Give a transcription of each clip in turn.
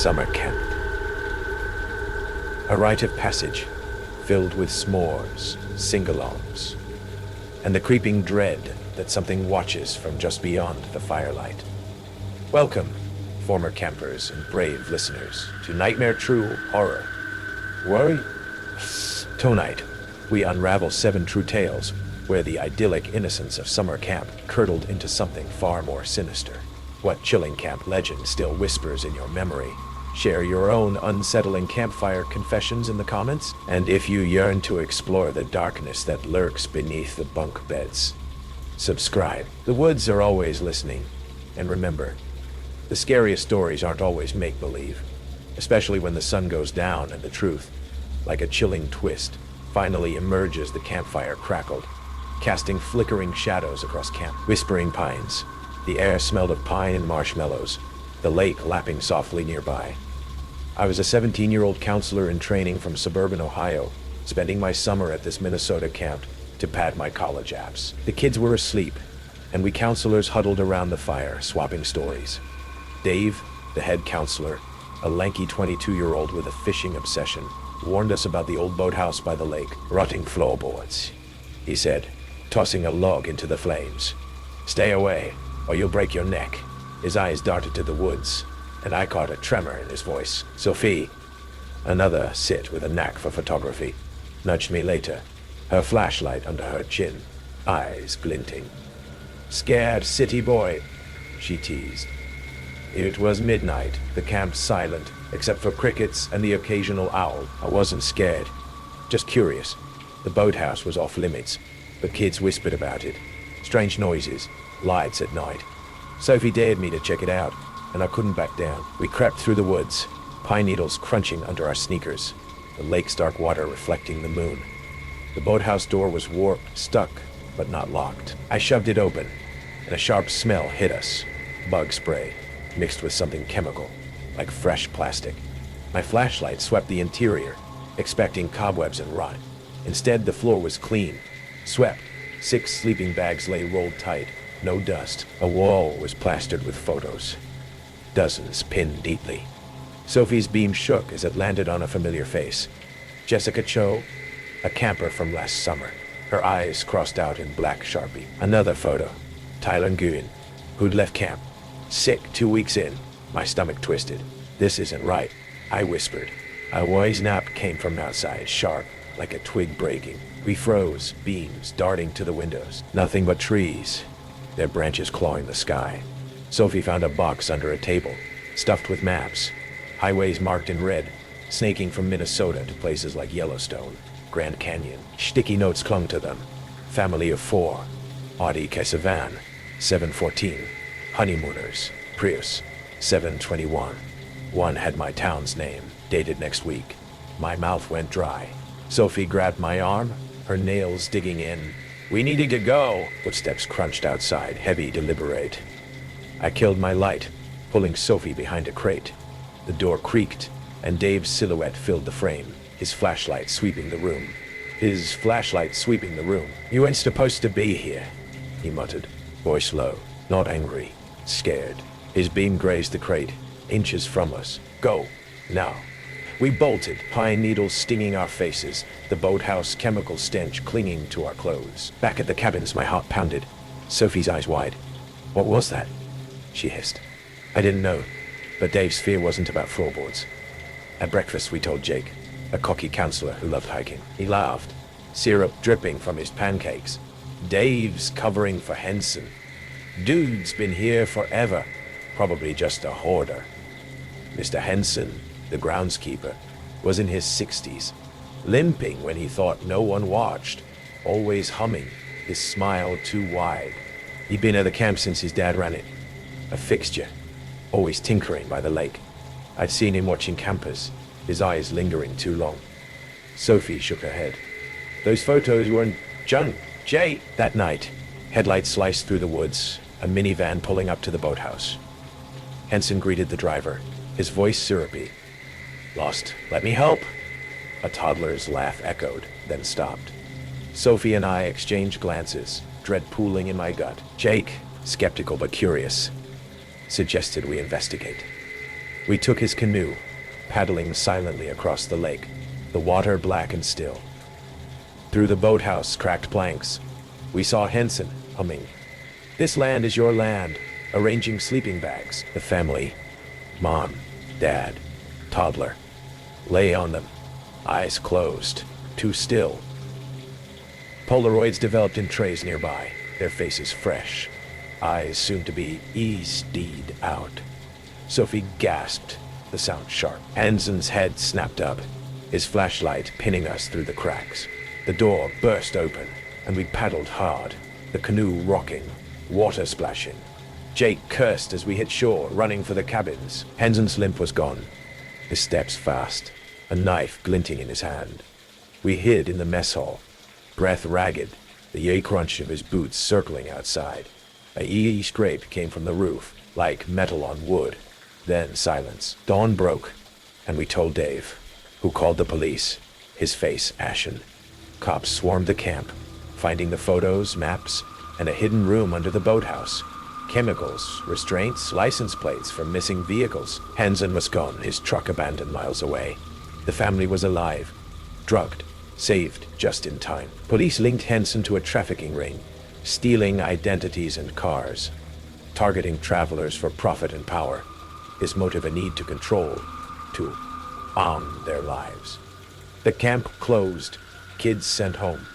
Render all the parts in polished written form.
Summer camp. A rite of passage filled with s'mores, sing-alongs, and the creeping dread that something watches from just beyond the firelight. Welcome, former campers and brave listeners, to Nightmare True Horror. Worry? Tonight, we unravel 7 true tales where the idyllic innocence of summer camp curdled into something far more sinister. What chilling camp legend still whispers in your memory? Share your own unsettling campfire confessions in the comments, and if you yearn to explore the darkness that lurks beneath the bunk beds, subscribe. The woods are always listening, and remember, the scariest stories aren't always make-believe, especially when the sun goes down and the truth, like a chilling twist, finally emerges. The campfire crackled, casting flickering shadows across camp. Whispering pines, the air smelled of pine and marshmallows, the lake lapping softly nearby. I was a 17-year-old counselor in training from suburban Ohio, spending my summer at this Minnesota camp to pad my college apps. The kids were asleep, and we counselors huddled around the fire, swapping stories. Dave, the head counselor, a lanky 22-year-old with a fishing obsession, warned us about the old boathouse by the lake. Rotting floorboards, he said, tossing a log into the flames. Stay away, or you'll break your neck. His eyes darted to the woods, and I caught a tremor in his voice. Sophie, another Sit with a knack for photography, nudged me later, her flashlight under her chin, eyes glinting. Scared city boy, she teased. It was midnight, the camp silent, except for crickets and the occasional owl. I wasn't scared, just curious. The boathouse was off limits, but kids whispered about it. Strange noises, lights at night. Sophie dared me to check it out, and I couldn't back down. We crept through the woods, pine needles crunching under our sneakers, the lake's dark water reflecting the moon. The boathouse door was warped, stuck, but not locked. I shoved it open, and a sharp smell hit us. Bug spray, mixed with something chemical, like fresh plastic. My flashlight swept the interior, expecting cobwebs and rot. Instead, the floor was clean, swept. 6 sleeping bags lay rolled tight, no dust. A wall was plastered with photos, dozens pinned neatly. Sophie's beam shook as it landed on a familiar face. Jessica Cho, a camper from last summer. Her eyes crossed out in black Sharpie. Another photo, Tyler Nguyen, who'd left camp. Sick 2 weeks in. My stomach twisted. This isn't right, I whispered. A wise nap came from outside, sharp, like a twig breaking. We froze, beams darting to the windows. Nothing but trees, their branches clawing the sky. Sophie found a box under a table, stuffed with maps. Highways marked in red, snaking from Minnesota to places like Yellowstone, Grand Canyon. Sticky notes clung to them. Family of 4, Audi Casavan, 714. Honeymooners, Prius, 721. One had my town's name, dated next week. My mouth went dry. Sophie grabbed my arm, her nails digging in. We needed to go. Footsteps crunched outside, heavy, deliberate. I killed my light, pulling Sophie behind a crate. The door creaked, and Dave's silhouette filled the frame, his flashlight sweeping the room. You weren't supposed to be here, he muttered, voice low, not angry, scared. His beam grazed the crate, inches from us. Go, now. We bolted, pine needles stinging our faces, the boathouse chemical stench clinging to our clothes. Back at the cabins, my heart pounded, Sophie's eyes wide. What was that? She hissed. I didn't know, but Dave's fear wasn't about floorboards. At breakfast, we told Jake, a cocky counselor who loved hiking. He laughed, syrup dripping from his pancakes. Dave's covering for Henson. Dude's been here forever, probably just a hoarder. Mr. Henson, the groundskeeper, was in his 60s, limping when he thought no one watched, always humming, his smile too wide. He'd been at the camp since his dad ran it, a fixture, always tinkering by the lake. I'd seen him watching campers, his eyes lingering too long. Sophie shook her head. Those photos weren't junk, Jay. That night, headlights sliced through the woods, a minivan pulling up to the boathouse. Henson greeted the driver, his voice syrupy. Lost, let me help. A toddler's laugh echoed, then stopped. Sophie and I exchanged glances, dread pooling in my gut. Jake, skeptical but curious, suggested we investigate. We took his canoe, paddling silently across the lake, the water black and still. Through the boathouse cracked planks, we saw Henson humming, "This land is your land," arranging sleeping bags. The family, mom, dad, toddler, lay on them, eyes closed, too still. Polaroids developed in trays nearby, their faces fresh, eyes soon to be eased out. Sophie gasped, the sound sharp. Henson's head snapped up, his flashlight pinning us through the cracks. The door burst open, and we paddled hard, the canoe rocking, water splashing. Jake cursed as we hit shore, running for the cabins. Henson's limp was gone, his steps fast, a knife glinting in his hand. We hid in the mess hall, breath ragged, the yay crunch of his boots circling outside. A ee scrape came from the roof, like metal on wood. Then silence. Dawn broke, and we told Dave, who called the police, his face ashen. Cops swarmed the camp, finding the photos, maps, and a hidden room under the boathouse. Chemicals, restraints, license plates from missing vehicles. Henson was gone, his truck abandoned miles away. The family was alive, drugged, saved just in time. Police linked Henson to a trafficking ring, stealing identities and cars, targeting travelers for profit and power. His motive a need to control, to own their lives. The camp closed, kids sent home.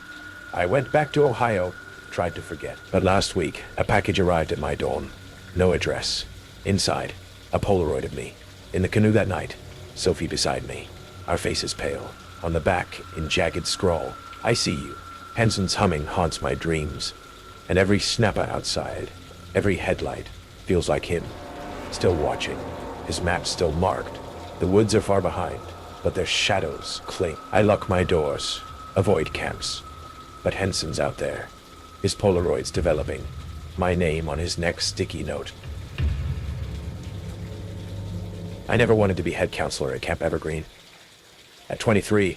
I went back to Ohio, tried to forget. But last week, a package arrived at my dorm. No address. Inside, a Polaroid of me. In the canoe that night, Sophie beside me. Our faces pale. On the back, in jagged scrawl, "I see you." Henson's humming haunts my dreams. And every snapper outside, every headlight, feels like him. Still watching. His map still marked. The woods are far behind, but their shadows cling. I lock my doors, avoid camps. But Henson's out there. His Polaroid's developing. My name on his next sticky note. I never wanted to be head counselor at Camp Evergreen. At 23,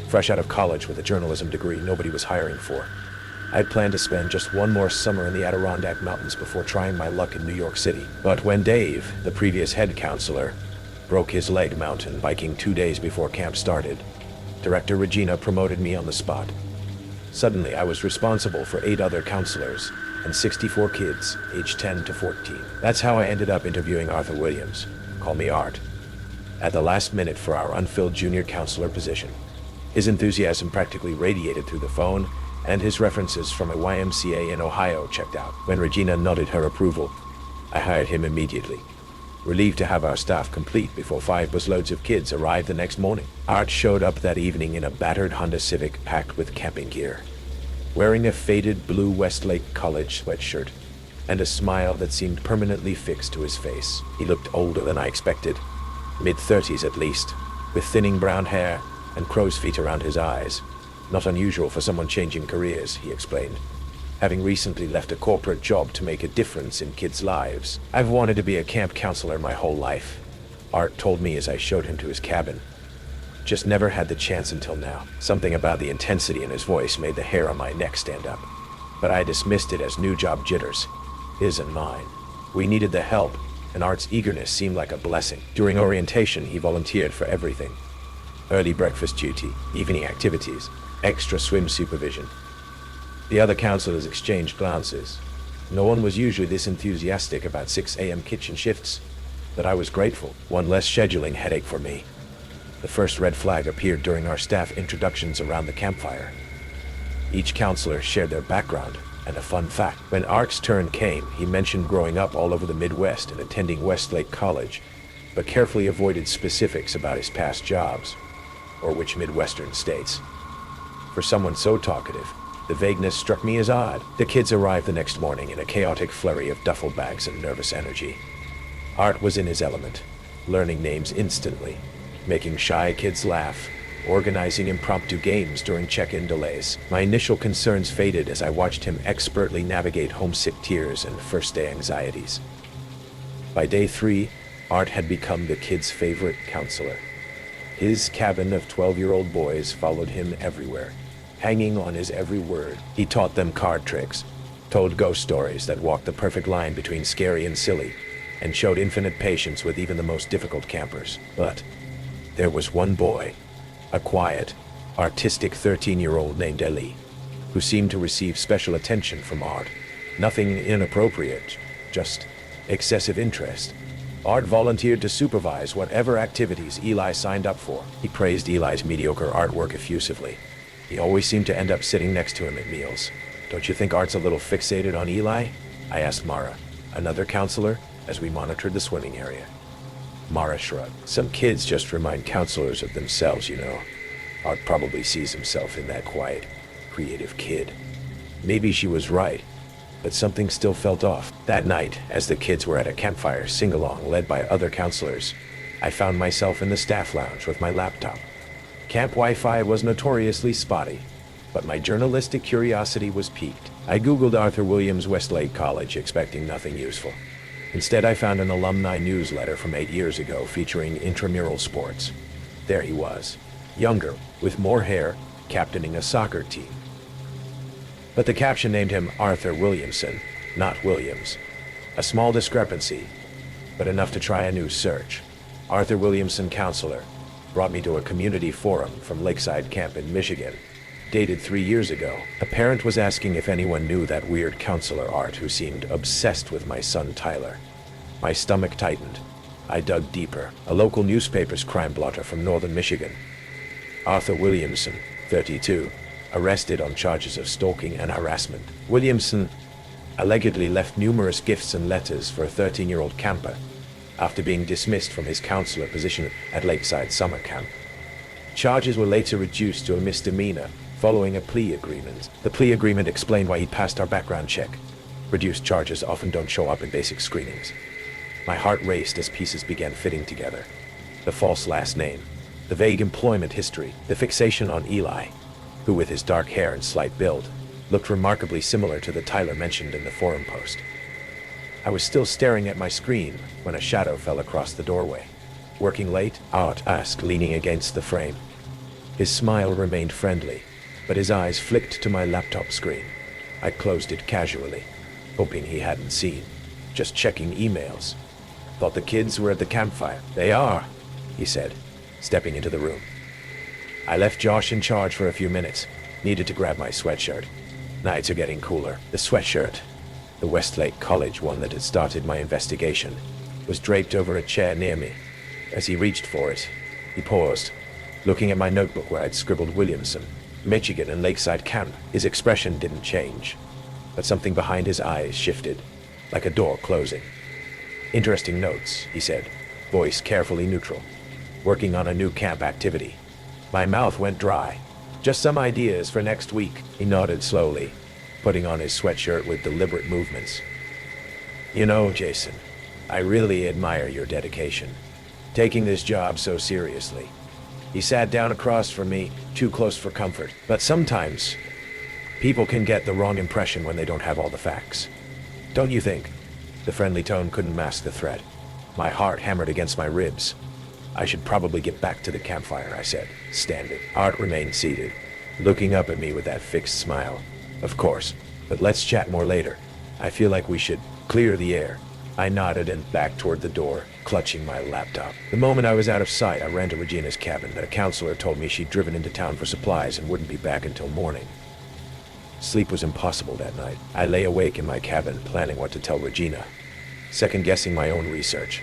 fresh out of college with a journalism degree nobody was hiring for, I'd planned to spend just one more summer in the Adirondack Mountains before trying my luck in New York City. But when Dave, the previous head counselor, broke his leg mountain biking 2 days before camp started, Director Regina promoted me on the spot. Suddenly, I was responsible for 8 other counselors and 64 kids, aged 10 to 14. That's how I ended up interviewing Arthur Williams, call me Art, at the last minute for our unfilled junior counselor position. His enthusiasm practically radiated through the phone, and his references from a YMCA in Ohio checked out. When Regina nodded her approval, I hired him immediately, relieved to have our staff complete before 5 busloads of kids arrived the next morning. Art showed up that evening in a battered Honda Civic packed with camping gear, wearing a faded blue Westlake College sweatshirt and a smile that seemed permanently fixed to his face. He looked older than I expected, mid-30s at least, with thinning brown hair and crow's feet around his eyes. Not unusual for someone changing careers, he explained, having recently left a corporate job to make a difference in kids' lives. "I've wanted to be a camp counselor my whole life," Art told me as I showed him to his cabin. "Just never had the chance until now." Something about the intensity in his voice made the hair on my neck stand up. But I dismissed it as new job jitters, his and mine. We needed the help, and Art's eagerness seemed like a blessing. During orientation, he volunteered for everything. Early breakfast duty, evening activities, extra swim supervision. The other counselors exchanged glances. No one was usually this enthusiastic about 6 a.m. kitchen shifts, but I was grateful. One less scheduling headache for me. The first red flag appeared during our staff introductions around the campfire. Each counselor shared their background and a fun fact. When Art's turn came, he mentioned growing up all over the Midwest and attending Westlake College, but carefully avoided specifics about his past jobs or which Midwestern states. For someone so talkative, the vagueness struck me as odd. The kids arrived the next morning in a chaotic flurry of duffel bags and nervous energy. Art was in his element, learning names instantly, making shy kids laugh, organizing impromptu games during check-in delays. My initial concerns faded as I watched him expertly navigate homesick tears and first-day anxieties. By day 3, Art had become the kids' favorite counselor. His cabin of 12-year-old boys followed him everywhere, hanging on his every word. He taught them card tricks, told ghost stories that walked the perfect line between scary and silly, and showed infinite patience with even the most difficult campers. But there was one boy, a quiet, artistic 13-year-old named Eli, who seemed to receive special attention from Art. Nothing inappropriate, just excessive interest. Art volunteered to supervise whatever activities Eli signed up for. He praised Eli's mediocre artwork effusively. He always seemed to end up sitting next to him at meals. "Don't you think Art's a little fixated on Eli?" I asked Mara, another counselor, as we monitored the swimming area. Mara shrugged. "Some kids just remind counselors of themselves, you know. Art probably sees himself in that quiet, creative kid." Maybe she was right, but something still felt off. That night, as the kids were at a campfire sing-along led by other counselors, I found myself in the staff lounge with my laptop. Camp Wi-Fi was notoriously spotty, but my journalistic curiosity was piqued. I Googled Arthur Williams Westlake College, expecting nothing useful. Instead, I found an alumni newsletter from 8 years ago featuring intramural sports. There he was, younger, with more hair, captaining a soccer team. But the caption named him Arthur Williamson, not Williams. A small discrepancy, but enough to try a new search. Arthur Williamson Counselor brought me to a community forum from Lakeside Camp in Michigan, dated 3 years ago. A parent was asking if anyone knew that weird counselor Art who seemed obsessed with my son Tyler. My stomach tightened. I dug deeper. A local newspaper's crime blotter from northern Michigan. Arthur Williamson, 32, arrested on charges of stalking and harassment. Williamson allegedly left numerous gifts and letters for a 13-year-old camper after being dismissed from his counselor position at Lakeside Summer Camp. Charges were later reduced to a misdemeanor following a plea agreement. The plea agreement explained why he passed our background check. Reduced charges often don't show up in basic screenings. My heart raced as pieces began fitting together. The false last name, the vague employment history, the fixation on Eli, who with his dark hair and slight build, looked remarkably similar to the Tyler mentioned in the forum post. I was still staring at my screen when a shadow fell across the doorway. "Working late?" Art asked, leaning against the frame. His smile remained friendly, but his eyes flicked to my laptop screen. I closed it casually, hoping he hadn't seen. "Just checking emails. Thought the kids were at the campfire." "They are," he said, stepping into the room. I left Josh in charge for a few minutes. Needed to grab my sweatshirt. Nights are getting cooler. The sweatshirt, the Westlake College one that had started my investigation, was draped over a chair near me. As he reached for it, he paused, looking at my notebook where I'd scribbled Williamson, Michigan, and Lakeside Camp. His expression didn't change, but something behind his eyes shifted, like a door closing. "Interesting notes," he said, voice carefully neutral. "Working on a new camp activity." My mouth went dry. "Just some ideas for next week." He nodded slowly, putting on his sweatshirt with deliberate movements. "You know, Jason, I really admire your dedication, taking this job so seriously." He sat down across from me, too close for comfort. "But sometimes, people can get the wrong impression when they don't have all the facts. Don't you think?" The friendly tone couldn't mask the threat. My heart hammered against my ribs. "I should probably get back to the campfire," I said, standing. Art remained seated, looking up at me with that fixed smile. "Of course, but let's chat more later. I feel like we should clear the air." I nodded and backed toward the door, clutching my laptop. The moment I was out of sight, I ran to Regina's cabin, but a counselor told me she'd driven into town for supplies and wouldn't be back until morning. Sleep was impossible that night. I lay awake in my cabin, planning what to tell Regina, second-guessing my own research.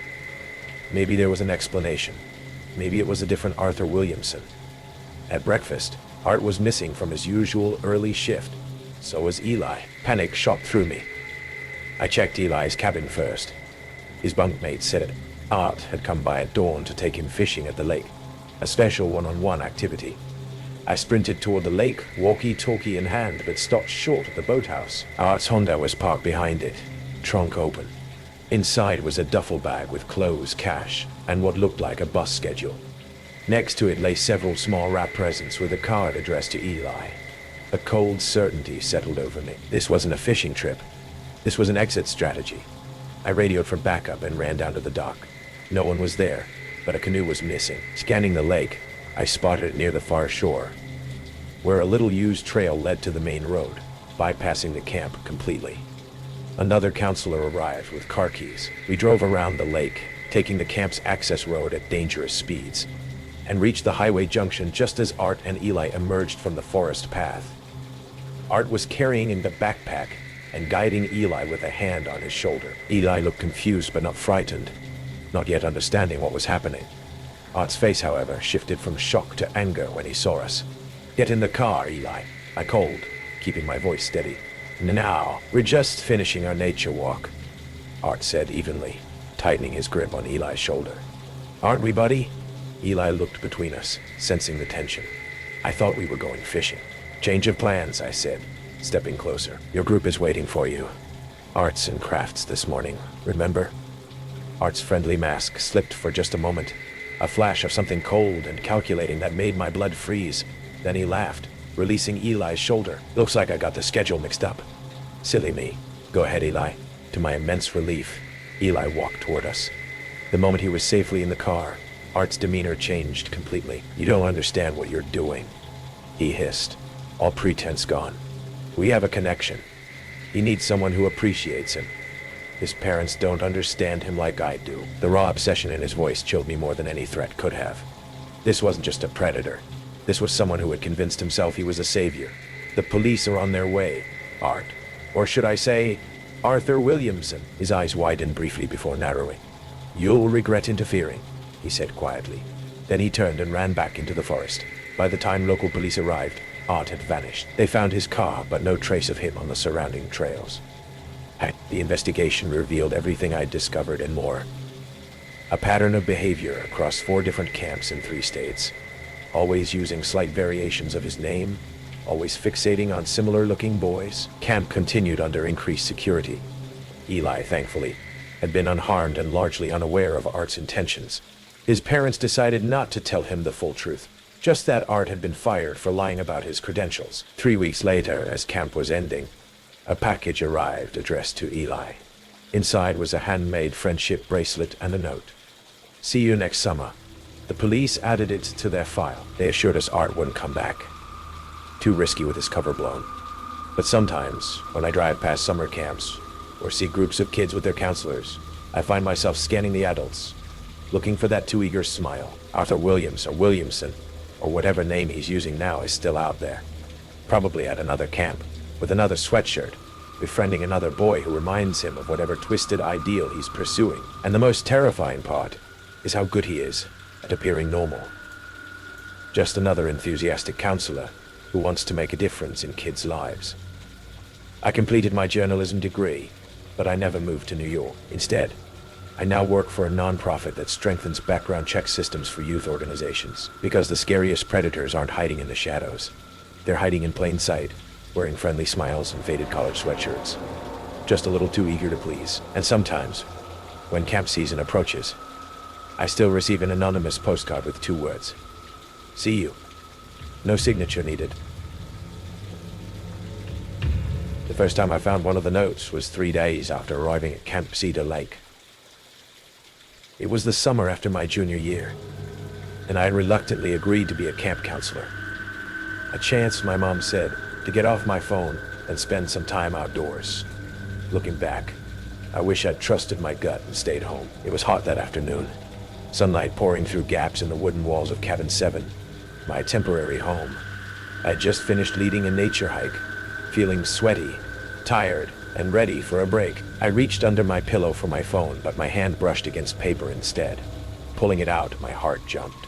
Maybe there was an explanation. Maybe it was a different Arthur Williamson. At breakfast, Art was missing from his usual early shift. So was Eli. Panic shot through me. I checked Eli's cabin first. His bunkmate said Art had come by at dawn to take him fishing at the lake, a special one-on-one activity. I sprinted toward the lake, walkie-talkie in hand, but stopped short of the boathouse. Art's Honda was parked behind it, trunk open. Inside was a duffel bag with clothes, cash, and what looked like a bus schedule. Next to it lay several small wrapped presents with a card addressed to Eli. A cold certainty settled over me. This wasn't a fishing trip. This was an exit strategy. I radioed for backup and ran down to the dock. No one was there, but a canoe was missing. Scanning the lake, I spotted it near the far shore, where a little used trail led to the main road, bypassing the camp completely. Another counselor arrived with car keys. We drove around the lake, taking the camp's access road at dangerous speeds, and reached the highway junction just as Art and Eli emerged from the forest path. Art was carrying in the backpack and guiding Eli with a hand on his shoulder. Eli looked confused but not frightened, not yet understanding what was happening. Art's face, however, shifted from shock to anger when he saw us. "Get in the car, Eli," I called, keeping my voice steady. "Now, we're just finishing our nature walk," Art said evenly, tightening his grip on Eli's shoulder. "Aren't we, buddy?" Eli looked between us, sensing the tension. "I thought we were going fishing." "Change of plans," I said, stepping closer. "Your group is waiting for you. Arts and crafts this morning, remember?" Art's friendly mask slipped for just a moment, a flash of something cold and calculating that made my blood freeze. Then he laughed, releasing Eli's shoulder. "Looks like I got the schedule mixed up." "Silly me. Go ahead, Eli." To my immense relief, Eli walked toward us. The moment he was safely in the car, Art's demeanor changed completely. "You don't understand what you're doing," he hissed, all pretense gone. "We have a connection. He needs someone who appreciates him. His parents don't understand him like I do." The raw obsession in his voice chilled me more than any threat could have. This wasn't just a predator. This was someone who had convinced himself he was a savior. "The police are on their way, Art. Or should I say, Arthur Williamson." His eyes widened briefly before narrowing. "You'll regret interfering," he said quietly. Then he turned and ran back into the forest. By the time local police arrived, Art had vanished. They found his car, but no trace of him on the surrounding trails. The investigation revealed everything I'd discovered and more. A pattern of behavior across 4 different camps in 3 states. Always using slight variations of his name, always fixating on similar-looking boys. Camp continued under increased security. Eli, thankfully, had been unharmed and largely unaware of Art's intentions. His parents decided not to tell him the full truth, just that Art had been fired for lying about his credentials. 3 weeks later, as camp was ending, a package arrived addressed to Eli. Inside was a handmade friendship bracelet and a note. "See you next summer." The police added it to their file. They assured us Art wouldn't come back. Too risky with his cover blown. But sometimes, when I drive past summer camps, or see groups of kids with their counselors, I find myself scanning the adults, looking for that too eager smile. Arthur Williams, or Williamson, or whatever name he's using now, is still out there. Probably at another camp, with another sweatshirt, befriending another boy who reminds him of whatever twisted ideal he's pursuing. And the most terrifying part is how good he is at appearing normal. Just another enthusiastic counselor who wants to make a difference in kids' lives. I completed my journalism degree, but I never moved to New York. Instead, I now work for a nonprofit that strengthens background check systems for youth organizations. Because the scariest predators aren't hiding in the shadows. They're hiding in plain sight, wearing friendly smiles and faded collared sweatshirts. Just a little too eager to please. And sometimes, when camp season approaches, I still receive an anonymous postcard with 2 words. "See you." No signature needed. The first time I found one of the notes was 3 days after arriving at Camp Cedar Lake. It was the summer after my junior year, and I had reluctantly agreed to be a camp counselor. A chance, my mom said, to get off my phone and spend some time outdoors. Looking back, I wish I'd trusted my gut and stayed home. It was hot that afternoon, sunlight pouring through gaps in the wooden walls of Cabin 7, my temporary home. I had just finished leading a nature hike, feeling sweaty, tired, and ready for a break. I reached under my pillow for my phone, but my hand brushed against paper instead. Pulling it out, my heart jumped.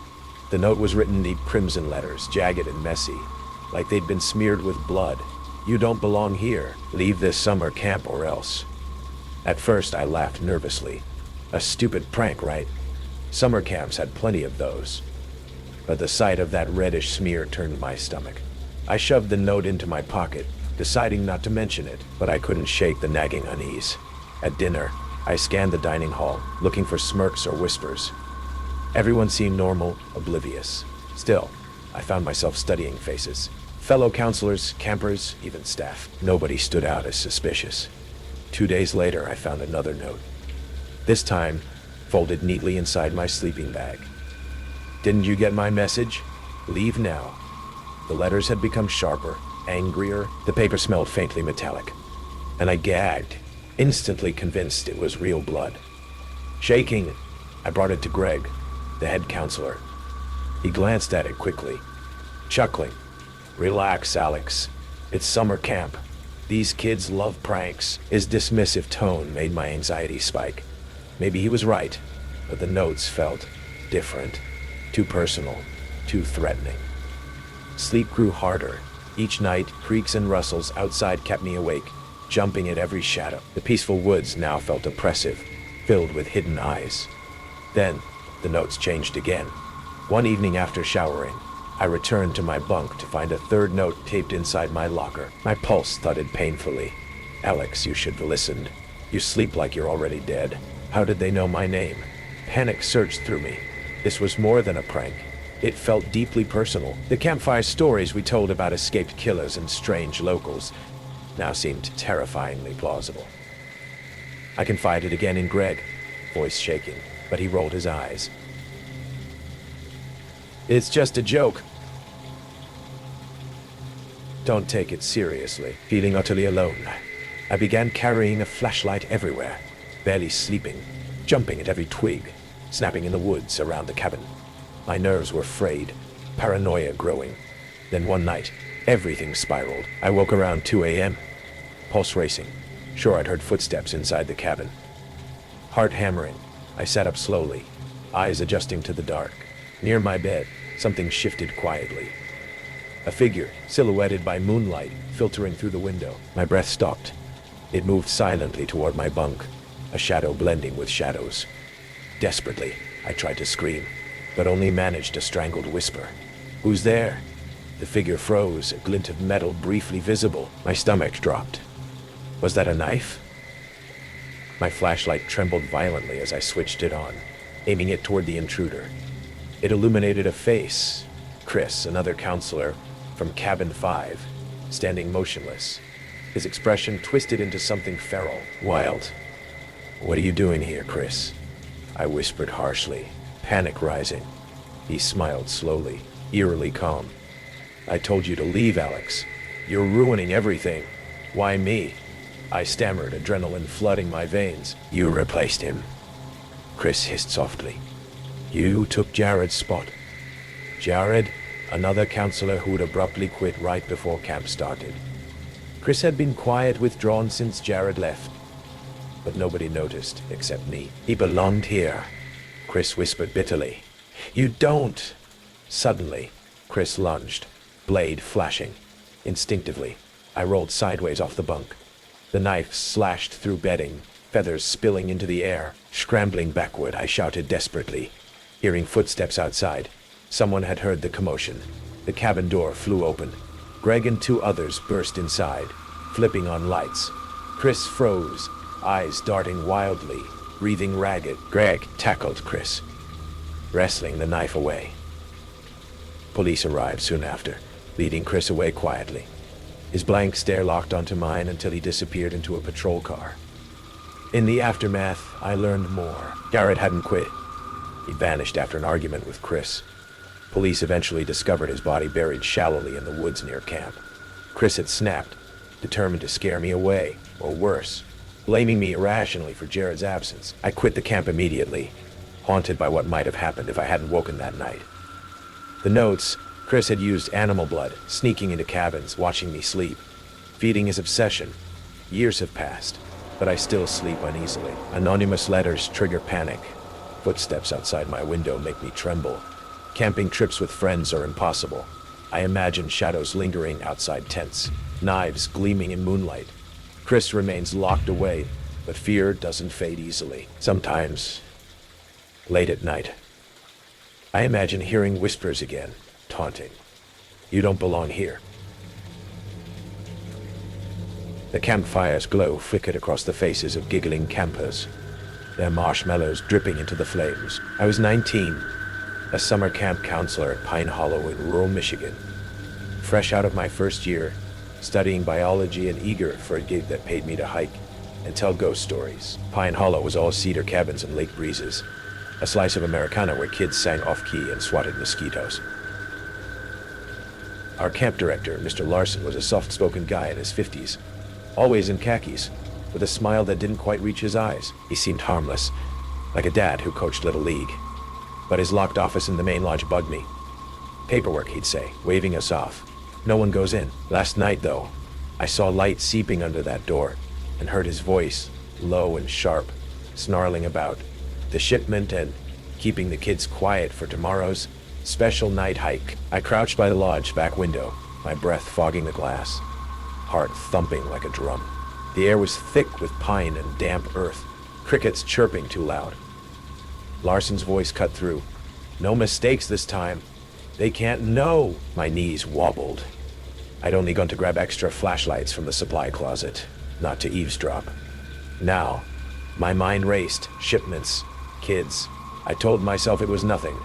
The note was written in deep crimson letters, jagged and messy, like they'd been smeared with blood. "You don't belong here. Leave this summer camp or else." At first, I laughed nervously. A stupid prank, right? Summer camps had plenty of those. But the sight of that reddish smear turned my stomach. I shoved the note into my pocket, deciding not to mention it, but I couldn't shake the nagging unease. At dinner, I scanned the dining hall, looking for smirks or whispers. Everyone seemed normal, oblivious. Still, I found myself studying faces. Fellow counselors, campers, even staff. Nobody stood out as suspicious. 2 days later, I found another note. This time, folded neatly inside my sleeping bag. "Didn't you get my message? Leave now." The letters had become sharper, angrier. The paper smelled faintly metallic, and I gagged. instantly convinced it was real blood. Shaking, I brought it to Greg, the head counselor. He glanced at it quickly, chuckling. "Relax, Alex. It's summer camp. These kids love pranks." His dismissive tone made my anxiety spike. Maybe he was right, but the notes felt different, too personal, too threatening. Sleep grew harder. Each night, creaks and rustles outside kept me awake, jumping at every shadow. The peaceful woods now felt oppressive, filled with hidden eyes. Then, the notes changed again. One evening after showering, I returned to my bunk to find a third note taped inside my locker. My pulse thudded painfully. "Alex, you should have listened. You sleep like you're already dead." How did they know my name? Panic surged through me. This was more than a prank. It felt deeply personal. The campfire stories we told about escaped killers and strange locals now seemed terrifyingly plausible. I confided again in Greg, voice shaking, but he rolled his eyes. "It's just a joke. Don't take it seriously." Feeling utterly alone, I began carrying a flashlight everywhere, barely sleeping, jumping at every twig, snapping in the woods around the cabin. My nerves were frayed, paranoia growing. Then one night, everything spiraled. I woke around 2 a.m., pulse racing. Sure, I'd heard footsteps inside the cabin. Heart hammering, I sat up slowly, eyes adjusting to the dark. Near my bed, something shifted quietly. A figure, silhouetted by moonlight, filtering through the window. My breath stopped. It moved silently toward my bunk, a shadow blending with shadows. Desperately, I tried to scream, but only managed a strangled whisper. "Who's there?" The figure froze, a glint of metal briefly visible. My stomach dropped. Was that a knife? My flashlight trembled violently as I switched it on, aiming it toward the intruder. It illuminated a face. Chris, another counselor from Cabin 5, standing motionless. His expression twisted into something feral, wild. "What are you doing here, Chris?" I whispered harshly, panic rising. He smiled slowly, eerily calm. "I told you to leave, Alex. You're ruining everything." "Why me?" I stammered, adrenaline flooding my veins. "You replaced him," Chris hissed softly. "You took Jared's spot." Jared, another counselor who'd abruptly quit right before camp started. Chris had been quiet, withdrawn since Jared left, but nobody noticed except me. "He belonged here," Chris whispered bitterly. "You don't." Suddenly, Chris lunged, blade flashing. Instinctively, I rolled sideways off the bunk. The knife slashed through bedding, feathers spilling into the air. Scrambling backward, I shouted desperately, hearing footsteps outside. Someone had heard the commotion. The cabin door flew open. Greg and 2 others burst inside, flipping on lights. Chris froze, eyes darting wildly, breathing ragged. Greg tackled Chris, wrestling the knife away. Police arrived soon after, leading Chris away quietly. His blank stare locked onto mine until he disappeared into a patrol car. In the aftermath, I learned more. Jared hadn't quit. He vanished after an argument with Chris. Police eventually discovered his body buried shallowly in the woods near camp. Chris had snapped, determined to scare me away, or worse, blaming me irrationally for Jared's absence. I quit the camp immediately, haunted by what might have happened if I hadn't woken that night. The notes: Chris had used animal blood, sneaking into cabins, watching me sleep, feeding his obsession. Years have passed, but I still sleep uneasily. Anonymous letters trigger panic. Footsteps outside my window make me tremble. Camping trips with friends are impossible. I imagine shadows lingering outside tents, knives gleaming in moonlight. Chris remains locked away, but fear doesn't fade easily. Sometimes, late at night, I imagine hearing whispers again, taunting. "You don't belong here." The campfire's glow flickered across the faces of giggling campers, their marshmallows dripping into the flames. I was 19, a summer camp counselor at Pine Hollow in rural Michigan. Fresh out of my first year, studying biology and eager for a gig that paid me to hike and tell ghost stories. Pine Hollow was all cedar cabins and lake breezes, a slice of Americana where kids sang off-key and swatted mosquitoes. Our camp director, Mr. Larson, was a soft-spoken guy in his 50s, always in khakis, with a smile that didn't quite reach his eyes. He seemed harmless, like a dad who coached Little League. But his locked office in the main lodge bugged me. Paperwork, he'd say, waving us off. No one goes in. Last night, though, I saw light seeping under that door and heard his voice, low and sharp, snarling about the shipment and keeping the kids quiet for tomorrow's special night hike. I crouched by the lodge back window, my breath fogging the glass, heart thumping like a drum. The air was thick with pine and damp earth, crickets chirping too loud. Larson's voice cut through. No mistakes this time. They can't know. My knees wobbled. I'd only gone to grab extra flashlights from the supply closet, not to eavesdrop. Now, my mind raced. Shipments, kids. I told myself it was nothing.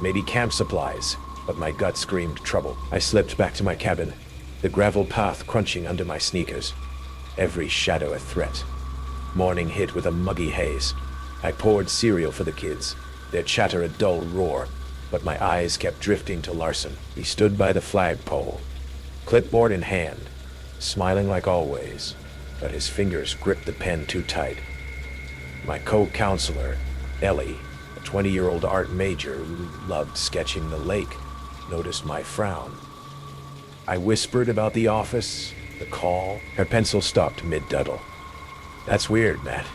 Maybe camp supplies, but my gut screamed trouble. I slipped back to my cabin, the gravel path crunching under my sneakers. Every shadow a threat. Morning hit with a muggy haze. I poured cereal for the kids, their chatter a dull roar, but my eyes kept drifting to Larson. He stood by the flagpole, clipboard in hand, smiling like always, but his fingers gripped the pen too tight. My co-counselor, Ellie, a 20-year-old art major who loved sketching the lake, noticed my frown. I whispered about the office, the call. Her pencil stopped mid-duddle. That's weird, Matt.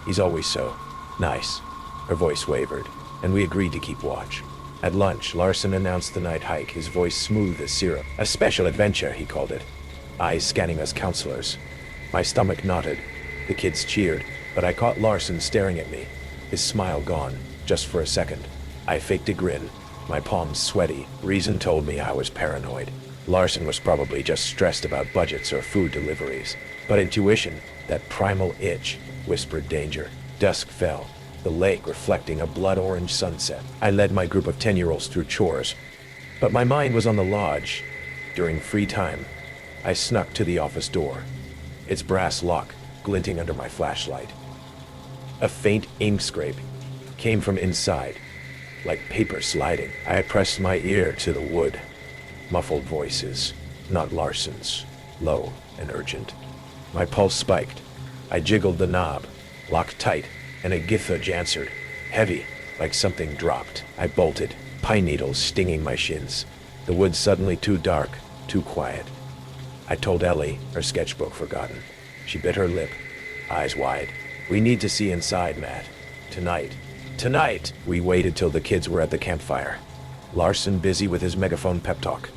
He's always so nice. Her voice wavered, and we agreed to keep watch. At lunch, Larson announced the night hike, his voice smooth as syrup. A special adventure, he called it, eyes scanning us counselors. My stomach knotted. The kids cheered, but I caught Larson staring at me, his smile gone, just for a second. I faked a grin, my palms sweaty. Reason told me I was paranoid. Larson was probably just stressed about budgets or food deliveries. But intuition, that primal itch, whispered danger. Dusk fell, the lake reflecting a blood-orange sunset. I led my group of 10-year-olds through chores, but my mind was on the lodge. During free time, I snuck to the office door, its brass lock glinting under my flashlight. A faint ink scrape came from inside, like paper sliding. I had pressed my ear to the wood. Muffled voices, not Larson's, low and urgent. My pulse spiked. I jiggled the knob, locked tight, and a githage answered, heavy, like something dropped. I bolted, pine needles stinging my shins. The woods suddenly too dark, too quiet. I told Ellie, her sketchbook forgotten. She bit her lip, eyes wide. We need to see inside, Matt. Tonight. Tonight! We waited till the kids were at the campfire. Larson busy with his megaphone pep talk.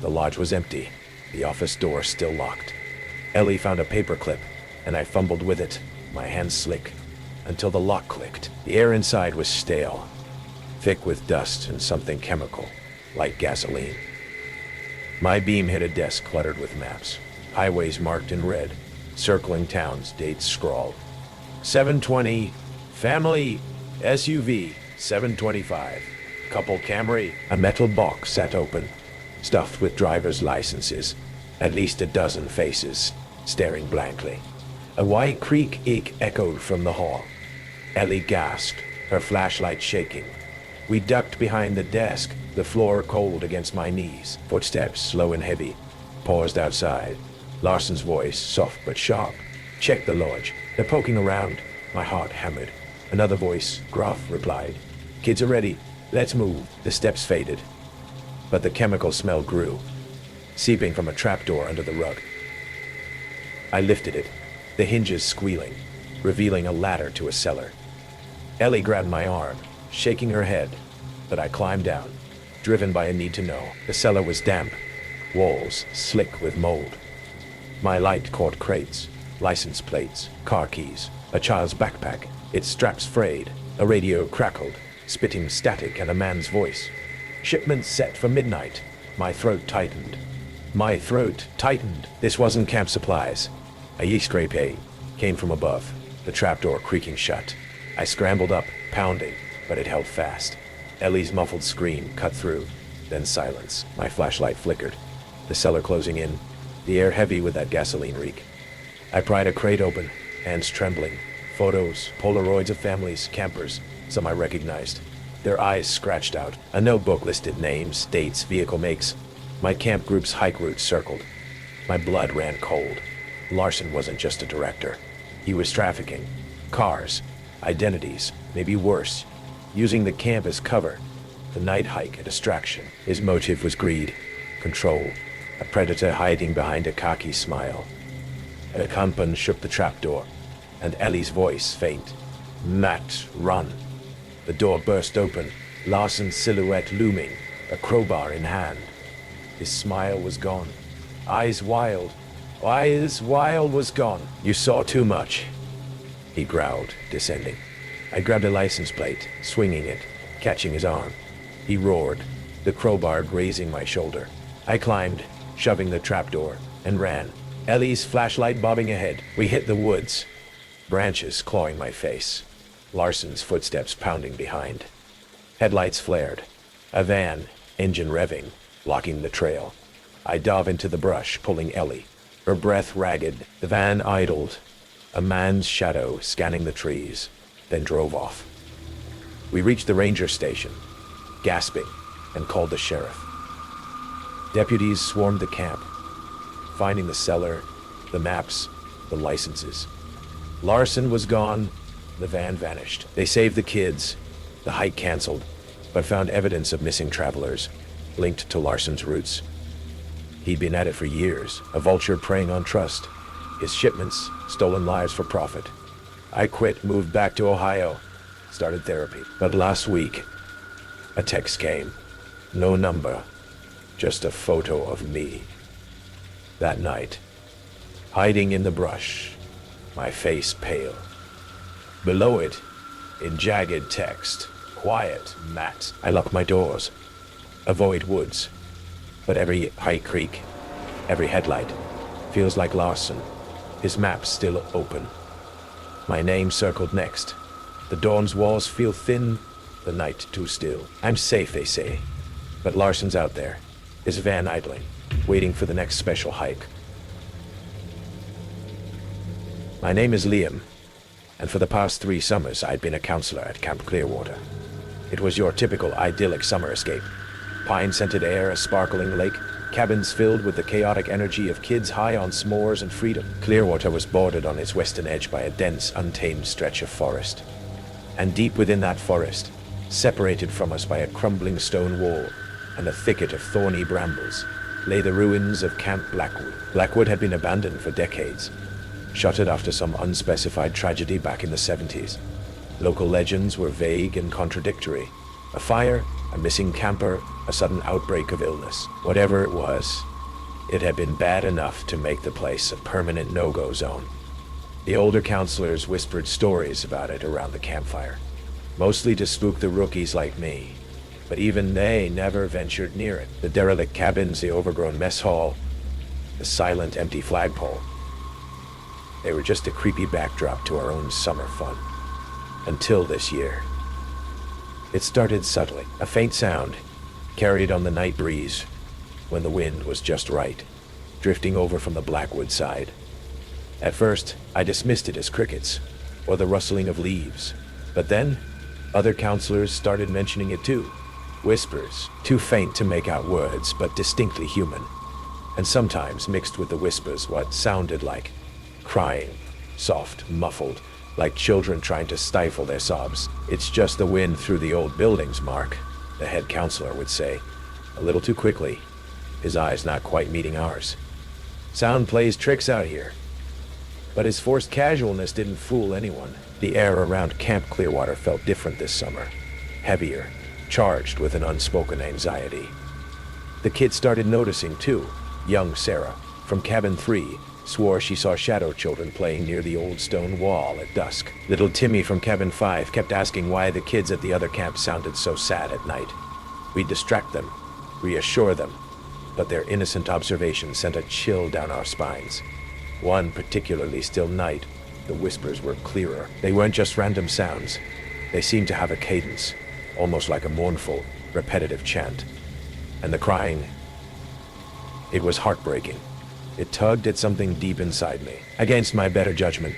The lodge was empty, the office door still locked. Ellie found a paperclip, and I fumbled with it, my hands slick, until the lock clicked. The air inside was stale, thick with dust and something chemical, like gasoline. My beam hit a desk cluttered with maps, highways marked in red, circling towns, dates scrawled. 720, family, SUV, 725, couple Camry. A metal box sat open, stuffed with driver's licenses, at least a dozen faces, staring blankly. A white creak echoed from the hall. Ellie gasped, her flashlight shaking. We ducked behind the desk, the floor cold against my knees. Footsteps, slow and heavy, paused outside. Larson's voice, soft but sharp. Check the lodge. They're poking around. My heart hammered. Another voice, gruff, replied. Kids are ready. Let's move. The steps faded, but the chemical smell grew, seeping from a trapdoor under the rug. I lifted it, the hinges squealing, revealing a ladder to a cellar. Ellie grabbed my arm, shaking her head, but I climbed down, driven by a need to know. The cellar was damp, walls slick with mold. My light caught crates, license plates, car keys, a child's backpack, its straps frayed, a radio crackled, spitting static and a man's voice. Shipment set for midnight. My throat tightened. This wasn't camp supplies. A yeast-scrape came from above, the trapdoor creaking shut. I scrambled up, pounding, but it held fast. Ellie's muffled scream cut through, then silence. My flashlight flickered, the cellar closing in, the air heavy with that gasoline reek. I pried a crate open, hands trembling. Photos, Polaroids of families, campers, some I recognized. Their eyes scratched out. A notebook listed names, dates, vehicle makes. My camp group's hike route circled. My blood ran cold. Larson wasn't just a director. He was trafficking. Cars, identities, maybe worse, using the camp as cover. The night hike a distraction. His motive was greed, control, a predator hiding behind a cocky smile. A company shook the trapdoor, and Ellie's voice faint. Matt, run. The door burst open, Larson's silhouette looming, a crowbar in hand. His smile was gone. Eyes wild was gone. You saw too much, he growled, descending. I grabbed a license plate, swinging it, catching his arm. He roared, the crowbar grazing my shoulder. I climbed, shoving the trapdoor, and ran. Ellie's flashlight bobbing ahead. We hit the woods, branches clawing my face. Larson's footsteps pounding behind. Headlights flared. A van, engine revving, blocking the trail. I dove into the brush, pulling Ellie, her breath ragged. The van idled, a man's shadow scanning the trees, then drove off. We reached the ranger station, gasping, and called the sheriff. Deputies swarmed the camp, finding the cellar, the maps, the licenses. Larson was gone, the van vanished. They saved the kids, the hike canceled, but found evidence of missing travelers, linked to Larson's roots. He'd been at it for years, a vulture preying on trust. His shipments, stolen lives for profit. I quit, moved back to Ohio, started therapy. But last week, a text came. No number, just a photo of me. That night, hiding in the brush, my face pale. Below it, in jagged text, quiet, Matt. I lock my doors, avoid woods, but every high creek, every headlight, feels like Larson, his map still open. My name circled next. The dawn's walls feel thin, the night too still. I'm safe, they say, but Larson's out there, his van idling, waiting for the next special hike. My name is Liam, and for the past 3 summers I'd been a counselor at Camp Clearwater. It was your typical idyllic summer escape. Pine-scented air, a sparkling lake, cabins filled with the chaotic energy of kids high on s'mores and freedom. Clearwater was bordered on its western edge by a dense, untamed stretch of forest. And deep within that forest, separated from us by a crumbling stone wall and a thicket of thorny brambles, lay the ruins of Camp Blackwood. Blackwood had been abandoned for decades, shuttered after some unspecified tragedy back in the 70s. Local legends were vague and contradictory. A fire, a missing camper, a sudden outbreak of illness. Whatever it was, it had been bad enough to make the place a permanent no-go zone. The older counselors whispered stories about it around the campfire, mostly to spook the rookies like me, but even they never ventured near it. The derelict cabins, the overgrown mess hall, the silent, empty flagpole. They were just a creepy backdrop to our own summer fun. Until this year. It started subtly, a faint sound, carried on the night breeze, when the wind was just right, drifting over from the Blackwood side. At first, I dismissed it as crickets, or the rustling of leaves. But then, other counselors started mentioning it too. Whispers, too faint to make out words, but distinctly human. And sometimes mixed with the whispers what sounded like crying, soft, muffled, like children trying to stifle their sobs. It's just the wind through the old buildings, Mark, the head counselor would say, a little too quickly, his eyes not quite meeting ours. Sound plays tricks out here. But his forced casualness didn't fool anyone. The air around Camp Clearwater felt different this summer, heavier, charged with an unspoken anxiety. The kids started noticing too. Young Sarah, from Cabin 3, swore she saw shadow children playing near the old stone wall at dusk. Little Timmy from Cabin 5 kept asking why the kids at the other camp sounded so sad at night. We'd distract them, reassure them, but their innocent observation sent a chill down our spines. One particularly still night, the whispers were clearer. They weren't just random sounds. They seemed to have a cadence, almost like a mournful, repetitive chant. And the crying, it was heartbreaking. It tugged at something deep inside me, against my better judgment,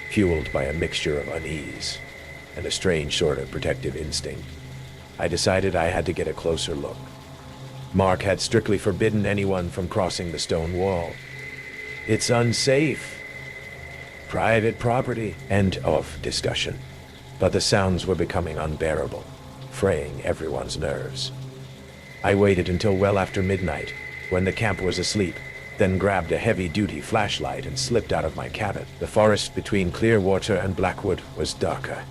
fueled by a mixture of unease and a strange sort of protective instinct. I decided I had to get a closer look. Mark had strictly forbidden anyone from crossing the stone wall. It's unsafe, private property, end of discussion. But the sounds were becoming unbearable, fraying everyone's nerves. I waited until well after midnight, when the camp was asleep, then grabbed a heavy-duty flashlight and slipped out of my cabin. The forest between Clearwater and Blackwood was darker,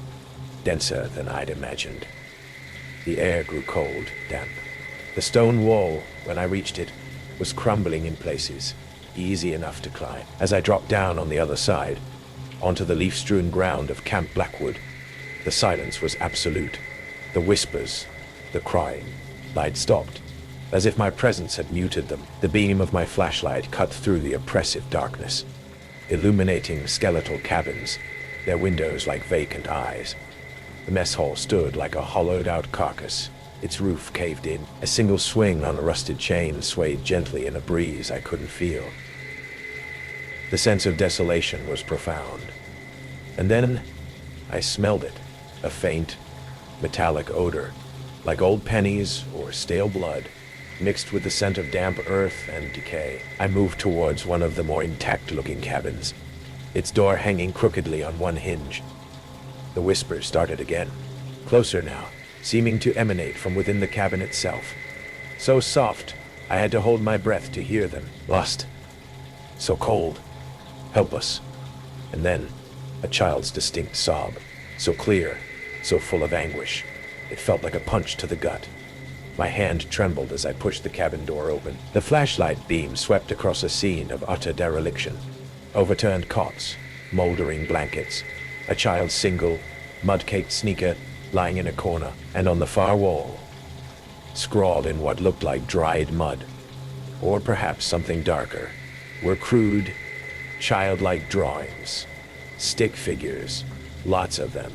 denser than I'd imagined. The air grew cold, damp. The stone wall, when I reached it, was crumbling in places, easy enough to climb. As I dropped down on the other side, onto the leaf-strewn ground of Camp Blackwood, the silence was absolute. The whispers, the crying, I'd stopped, as if my presence had muted them. The beam of my flashlight cut through the oppressive darkness, illuminating skeletal cabins, their windows like vacant eyes. The mess hall stood like a hollowed-out carcass, its roof caved in. A single swing on a rusted chain swayed gently in a breeze I couldn't feel. The sense of desolation was profound. And then I smelled it, a faint, metallic odor, like old pennies or stale blood, mixed with the scent of damp earth and decay. I moved towards one of the more intact-looking cabins, its door hanging crookedly on one hinge. The whispers started again, closer now, seeming to emanate from within the cabin itself. So soft, I had to hold my breath to hear them. Lost. So cold. Helpless. And then, a child's distinct sob. So clear, so full of anguish. It felt like a punch to the gut. My hand trembled as I pushed the cabin door open. The flashlight beam swept across a scene of utter dereliction. Overturned cots, moldering blankets, a child's single, mud-caked sneaker lying in a corner, and on the far wall, scrawled in what looked like dried mud, or perhaps something darker, were crude, childlike drawings, stick figures, lots of them,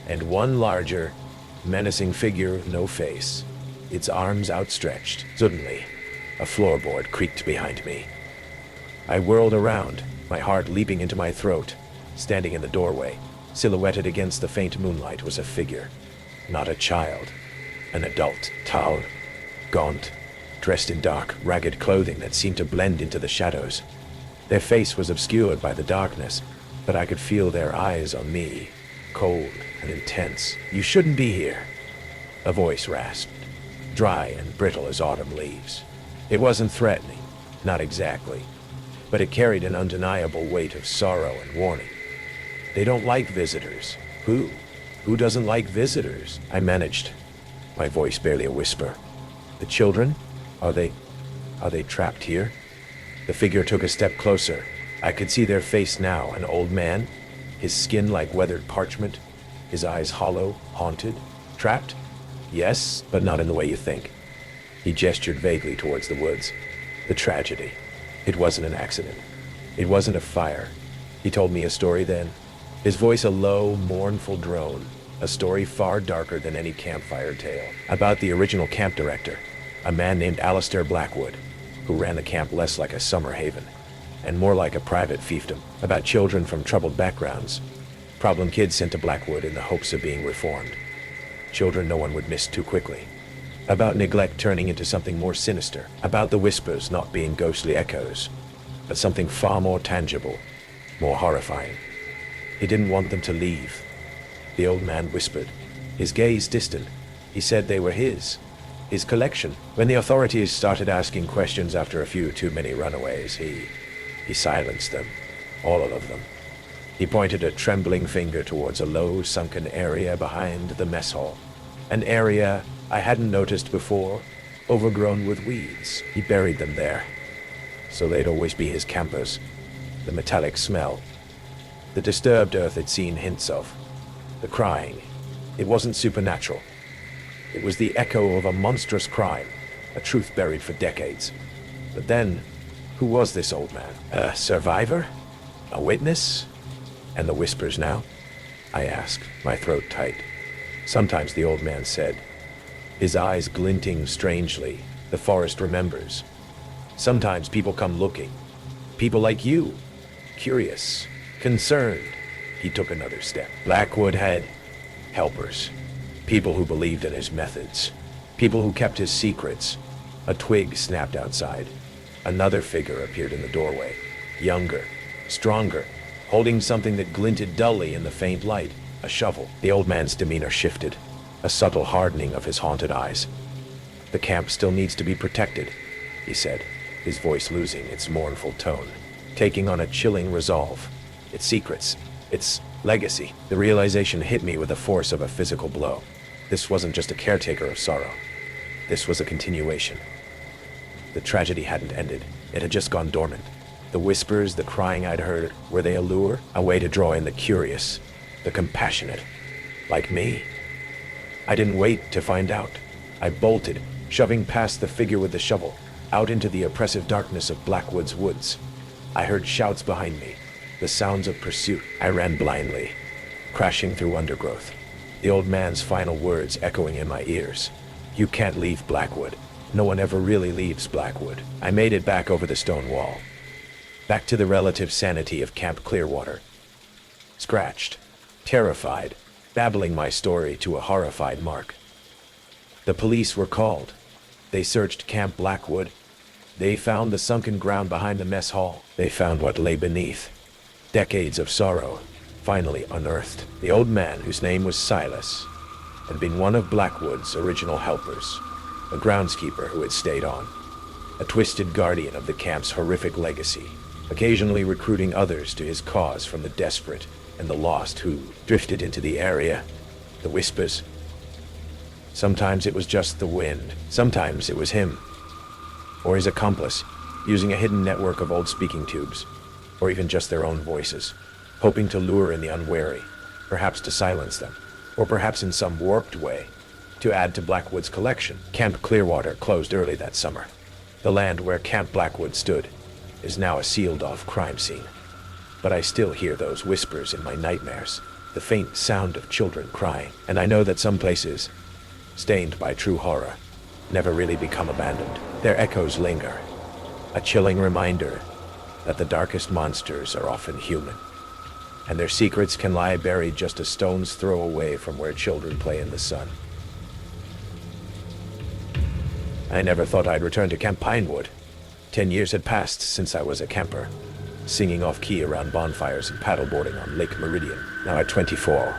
and one larger, menacing figure with no face, its arms outstretched. Suddenly, a floorboard creaked behind me. I whirled around, my heart leaping into my throat. Standing in the doorway, silhouetted against the faint moonlight, was a figure. Not a child. An adult, tall, gaunt, dressed in dark, ragged clothing that seemed to blend into the shadows. Their face was obscured by the darkness, but I could feel their eyes on me, cold and intense. "You shouldn't be here," a voice rasped, dry and brittle as autumn leaves. It wasn't threatening, not exactly, but it carried an undeniable weight of sorrow and warning. "They don't like visitors." Who? Who doesn't like visitors? I managed, my voice barely a whisper. "The children? Are they trapped here?" The figure took a step closer. I could see their face now, an old man, his skin like weathered parchment, his eyes hollow, haunted. Trapped? Yes, but not in the way you think. He gestured vaguely towards the woods. The tragedy. It wasn't an accident. It wasn't a fire. He told me a story then, his voice a low, mournful drone, a story far darker than any campfire tale, about the original camp director, a man named Alistair Blackwood, who ran the camp less like a summer haven and more like a private fiefdom, about children from troubled backgrounds, problem kids sent to Blackwood in the hopes of being reformed, children no one would miss too quickly, about neglect turning into something more sinister, about the whispers not being ghostly echoes, but something far more tangible, more horrifying. He didn't want them to leave. The old man whispered, his gaze distant. He said they were his collection. When the authorities started asking questions after a few too many runaways, he silenced them, all of them. He pointed a trembling finger towards a low, sunken area behind the mess hall, an area I hadn't noticed before, overgrown with weeds. He buried them there, so they'd always be his campers. The metallic smell, the disturbed earth had seen hints of, the crying. It wasn't supernatural. It was the echo of a monstrous crime, a truth buried for decades. But then, who was this old man? A survivor? A witness? And the whispers now? I asked, my throat tight. Sometimes the old man said, his eyes glinting strangely, the forest remembers. Sometimes people come looking. People like you. Curious. Concerned. He took another step. Blackwood had helpers. People who believed in his methods. People who kept his secrets. A twig snapped outside. Another figure appeared in the doorway. Younger. Stronger. holding something that glinted dully in the faint light, a shovel. The old man's demeanor shifted, a subtle hardening of his haunted eyes. "The camp still needs to be protected," he said, his voice losing its mournful tone, taking on a chilling resolve. "Its secrets, its legacy." The realization hit me with the force of a physical blow. This wasn't just a caretaker of sorrow. This was a continuation. The tragedy hadn't ended. It had just gone dormant. The whispers, the crying I'd heard, were they a lure? A way to draw in the curious, the compassionate, like me? I didn't wait to find out. I bolted, shoving past the figure with the shovel, out into the oppressive darkness of Blackwood's woods. I heard shouts behind me, the sounds of pursuit. I ran blindly, crashing through undergrowth, the old man's final words echoing in my ears. "You can't leave Blackwood. No one ever really leaves Blackwood." I made it back over the stone wall, back to the relative sanity of Camp Clearwater. Scratched, terrified, babbling my story to a horrified Mark. The police were called. They searched Camp Blackwood. They found the sunken ground behind the mess hall. They found what lay beneath. Decades of sorrow, finally unearthed. The old man, whose name was Silas, had been one of Blackwood's original helpers, a groundskeeper who had stayed on, a twisted guardian of the camp's horrific legacy, occasionally recruiting others to his cause from the desperate and the lost who drifted into the area. The whispers. Sometimes it was just the wind. Sometimes it was him, or his accomplice, using a hidden network of old speaking tubes, or even just their own voices, hoping to lure in the unwary, perhaps to silence them, or perhaps in some warped way, to add to Blackwood's collection. Camp Clearwater closed early that summer. The land where Camp Blackwood stood is now a sealed-off crime scene. But I still hear those whispers in my nightmares, the faint sound of children crying, and I know that some places, stained by true horror, never really become abandoned. Their echoes linger, a chilling reminder that the darkest monsters are often human, and their secrets can lie buried just a stone's throw away from where children play in the sun. I never thought I'd return to Camp Pinewood. 10 years had passed since I was a camper, singing off-key around bonfires and paddleboarding on Lake Meridian. Now at 24,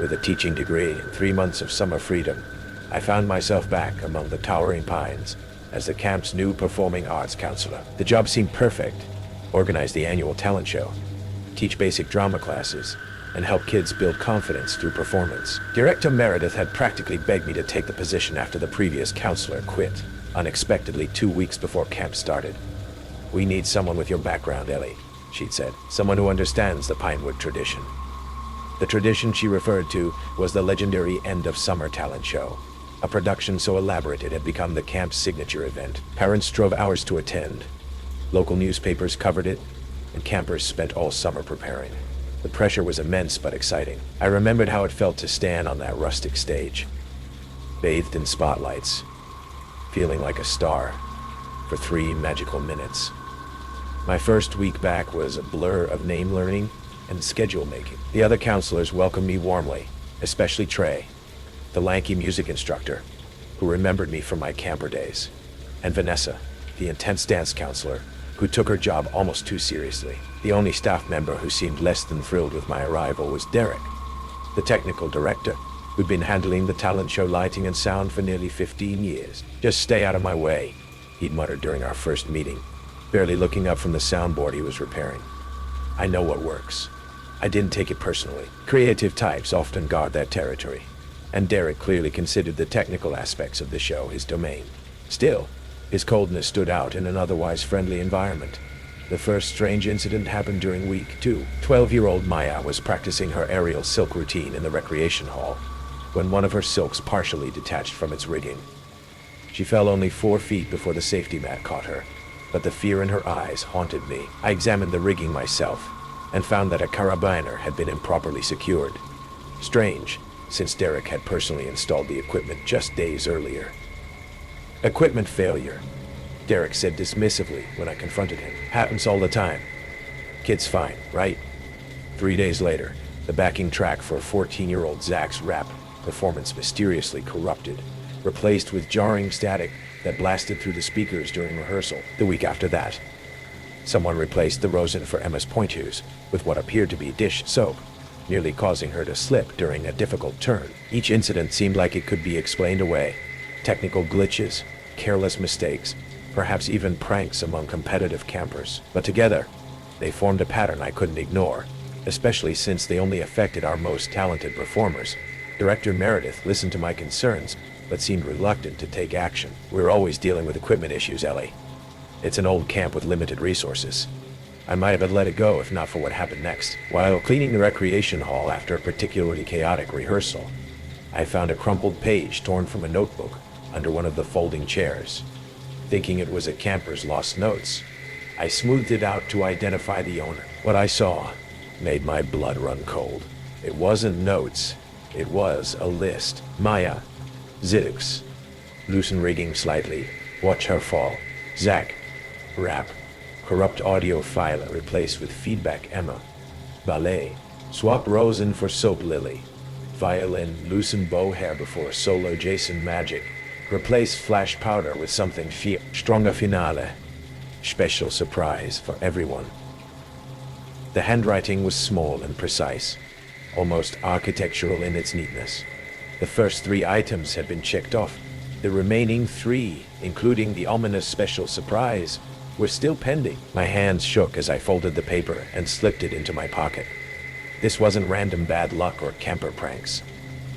with a teaching degree and 3 months of summer freedom, I found myself back among the towering pines as the camp's new performing arts counselor. The job seemed perfect. Organize the annual talent show, teach basic drama classes, and help kids build confidence through performance. Director Meredith had practically begged me to take the position after the previous counselor quit, unexpectedly 2 weeks before camp started. "We need someone with your background, Ellie," she'd said. "Someone who understands the Pinewood tradition." The tradition she referred to was the legendary end of summer talent show, a production so elaborate it had become the camp's signature event. Parents drove hours to attend. Local newspapers covered it, and campers spent all summer preparing. The pressure was immense but exciting. I remembered how it felt to stand on that rustic stage, bathed in spotlights, feeling like a star for 3 magical minutes. My first week back was a blur of name learning and schedule making. The other counselors welcomed me warmly, especially Trey, the lanky music instructor, who remembered me from my camper days, and Vanessa, the intense dance counselor, who took her job almost too seriously. The only staff member who seemed less than thrilled with my arrival was Derek, the technical director, who'd been handling the talent show lighting and sound for nearly 15 years. "Just stay out of my way," he'd muttered during our first meeting, barely looking up from the soundboard he was repairing. "I know what works." I didn't take it personally. Creative types often guard their territory, and Derek clearly considered the technical aspects of the show his domain. Still, his coldness stood out in an otherwise friendly environment. The first strange incident happened during week 2. 12-year-old Maya was practicing her aerial silk routine in the recreation hall when one of her silks partially detached from its rigging. She fell only 4 feet before the safety mat caught her, but the fear in her eyes haunted me. I examined the rigging myself and found that a carabiner had been improperly secured. Strange, since Derek had personally installed the equipment just days earlier. "Equipment failure," Derek said dismissively when I confronted him. "Happens all the time. Kid's fine, right?" 3 days later, the backing track for 14-year-old Zach's rap performance mysteriously corrupted, replaced with jarring static that blasted through the speakers during rehearsal. The week after that, Someone replaced the rosin for Emma's pointers with what appeared to be dish soap, nearly causing her to slip during a difficult turn. Each incident seemed like it could be explained away. Technical glitches, careless mistakes, perhaps even pranks among competitive campers. But together, they formed a pattern I couldn't ignore, especially since they only affected our most talented performers. Director Meredith listened to my concerns, but seemed reluctant to take action. We're always dealing with equipment issues, Ellie. It's an old camp with limited resources. I might have let it go if not for what happened next. While cleaning the recreation hall after a particularly chaotic rehearsal, I found a crumpled page torn from a notebook under one of the folding chairs. Thinking it was a camper's lost notes, I smoothed it out to identify the owner. What I saw made my blood run cold. It wasn't notes, it was a list. Maya, Zidix, loosen rigging slightly, watch her fall. Zach, rap, corrupt audio file replaced with feedback Emma. Ballet, swap rosin for soap Lily. Violin, loosen bow hair before solo Jason Magic. Replace flash powder with something stronger finale. Special surprise for everyone. The handwriting was small and precise, almost architectural in its neatness. The first 3 items had been checked off. The remaining 3, including the ominous special surprise, were still pending. My hands shook as I folded the paper and slipped it into my pocket. This wasn't random bad luck or camper pranks.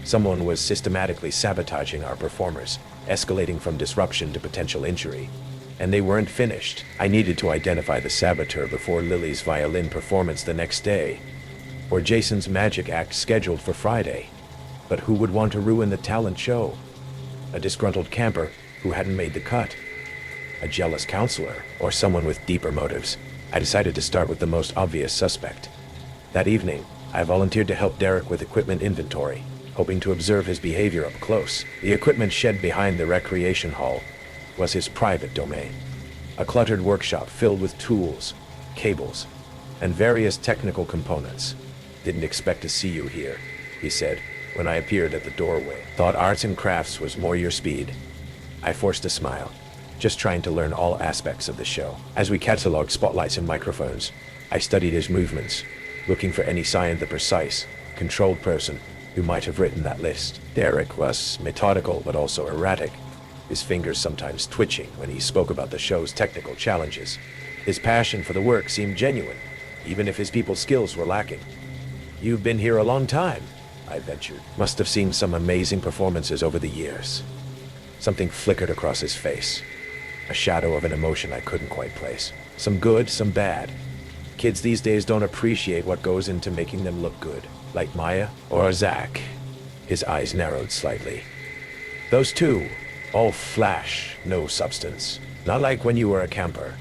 Someone was systematically sabotaging our performers, escalating from disruption to potential injury. And they weren't finished. I needed to identify the saboteur before Lily's violin performance the next day, or Jason's magic act scheduled for Friday. But who would want to ruin the talent show? A disgruntled camper who hadn't made the cut? A jealous counselor, or someone with deeper motives? I decided to start with the most obvious suspect. That evening, I volunteered to help Derek with equipment inventory, hoping to observe his behavior up close. The equipment shed behind the recreation hall was his private domain. A cluttered workshop filled with tools, cables, and various technical components. "Didn't expect to see you here," he said when I appeared at the doorway. "Thought arts and crafts was more your speed." I forced a smile, just trying to learn all aspects of the show. As we cataloged spotlights and microphones, I studied his movements, looking for any sign of the precise, controlled person who might have written that list. Derek was methodical but also erratic, his fingers sometimes twitching when he spoke about the show's technical challenges. His passion for the work seemed genuine, even if his people's skills were lacking. "You've been here a long time," I ventured. "Must have seen some amazing performances over the years." Something flickered across his face, a shadow of an emotion I couldn't quite place. Some good, some bad. Kids these days don't appreciate what goes into making them look good, like Maya or Zach. His eyes narrowed slightly. "Those two, all flash, no substance. Not like when you were a camper."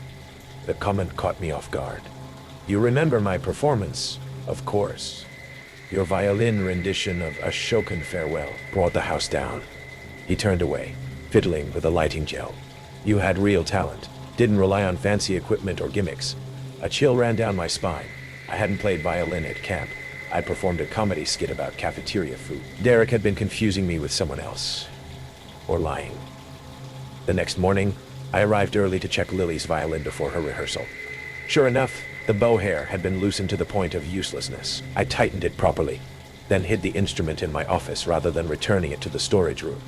The comment caught me off guard. "You remember my performance, of course. Your violin rendition of A Shokin Farewell brought the house down." He turned away, fiddling with a lighting gel. "You had real talent, didn't rely on fancy equipment or gimmicks." A chill ran down my spine. I hadn't played violin at camp. I'd performed a comedy skit about cafeteria food. Derek had been confusing me with someone else. Or lying. The next morning, I arrived early to check Lily's violin before her rehearsal. Sure enough, the bow hair had been loosened to the point of uselessness. I tightened it properly, then hid the instrument in my office rather than returning it to the storage room.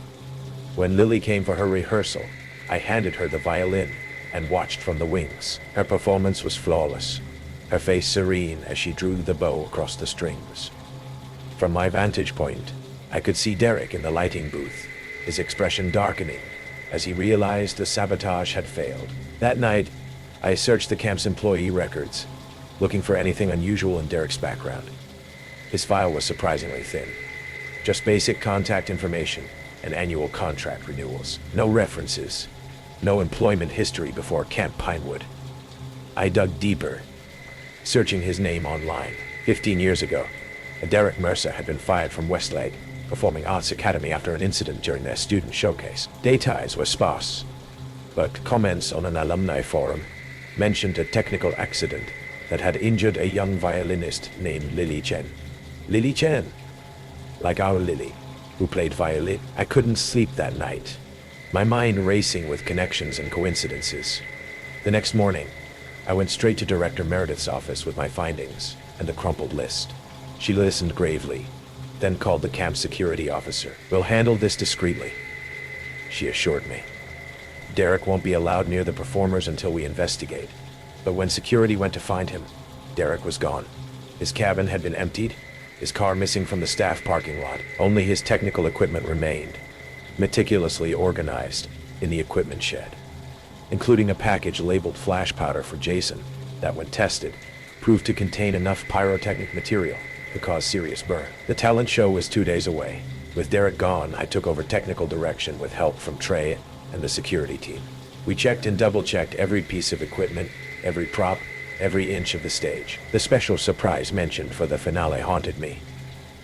When Lily came for her rehearsal, I handed her the violin and watched from the wings. Her performance was flawless, her face serene as she drew the bow across the strings. From my vantage point, I could see Derek in the lighting booth, his expression darkening as he realized the sabotage had failed. That night, I searched the camp's employee records, looking for anything unusual in Derek's background. His file was surprisingly thin. Just basic contact information and annual contract renewals. No references, no employment history before Camp Pinewood. I dug deeper, searching his name online. 15 years ago, Derek Mercer had been fired from Westlake Performing Arts Academy after an incident during their student showcase. Details were sparse, but comments on an alumni forum mentioned a technical accident that had injured a young violinist named Lily Chen. Lily Chen, like our Lily, who played violin. I couldn't sleep that night, my mind racing with connections and coincidences. The next morning, I went straight to Director Meredith's office with my findings and the crumpled list. She listened gravely, then called the camp security officer. "We'll handle this discreetly," she assured me. "Derek won't be allowed near the performers until we investigate." But when security went to find him, Derek was gone. His cabin had been emptied, his car missing from the staff parking lot. Only his technical equipment remained, meticulously organized in the equipment shed, including a package labeled flash powder for Jason that, when tested, proved to contain enough pyrotechnic material to cause serious burn. The talent show was 2 days away. With Derek gone, I took over technical direction with help from Trey and the security team. We checked and double-checked every piece of equipment, every prop, every inch of the stage. The special surprise mentioned for the finale haunted me,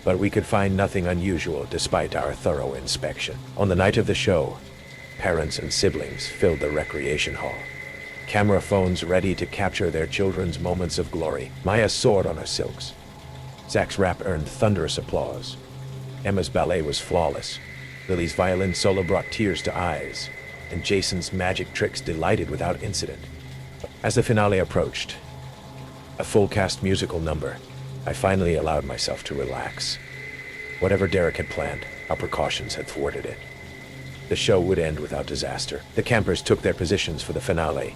but we could find nothing unusual despite our thorough inspection. On the night of the show, parents and siblings filled the recreation hall, camera phones ready to capture their children's moments of glory. Maya soared on her silks. Zach's rap earned thunderous applause. Emma's ballet was flawless. Lily's violin solo brought tears to eyes, and Jason's magic tricks delighted without incident. As the finale approached, a full-cast musical number, I finally allowed myself to relax. Whatever Derek had planned, our precautions had thwarted it. The show would end without disaster. The campers took their positions for the finale,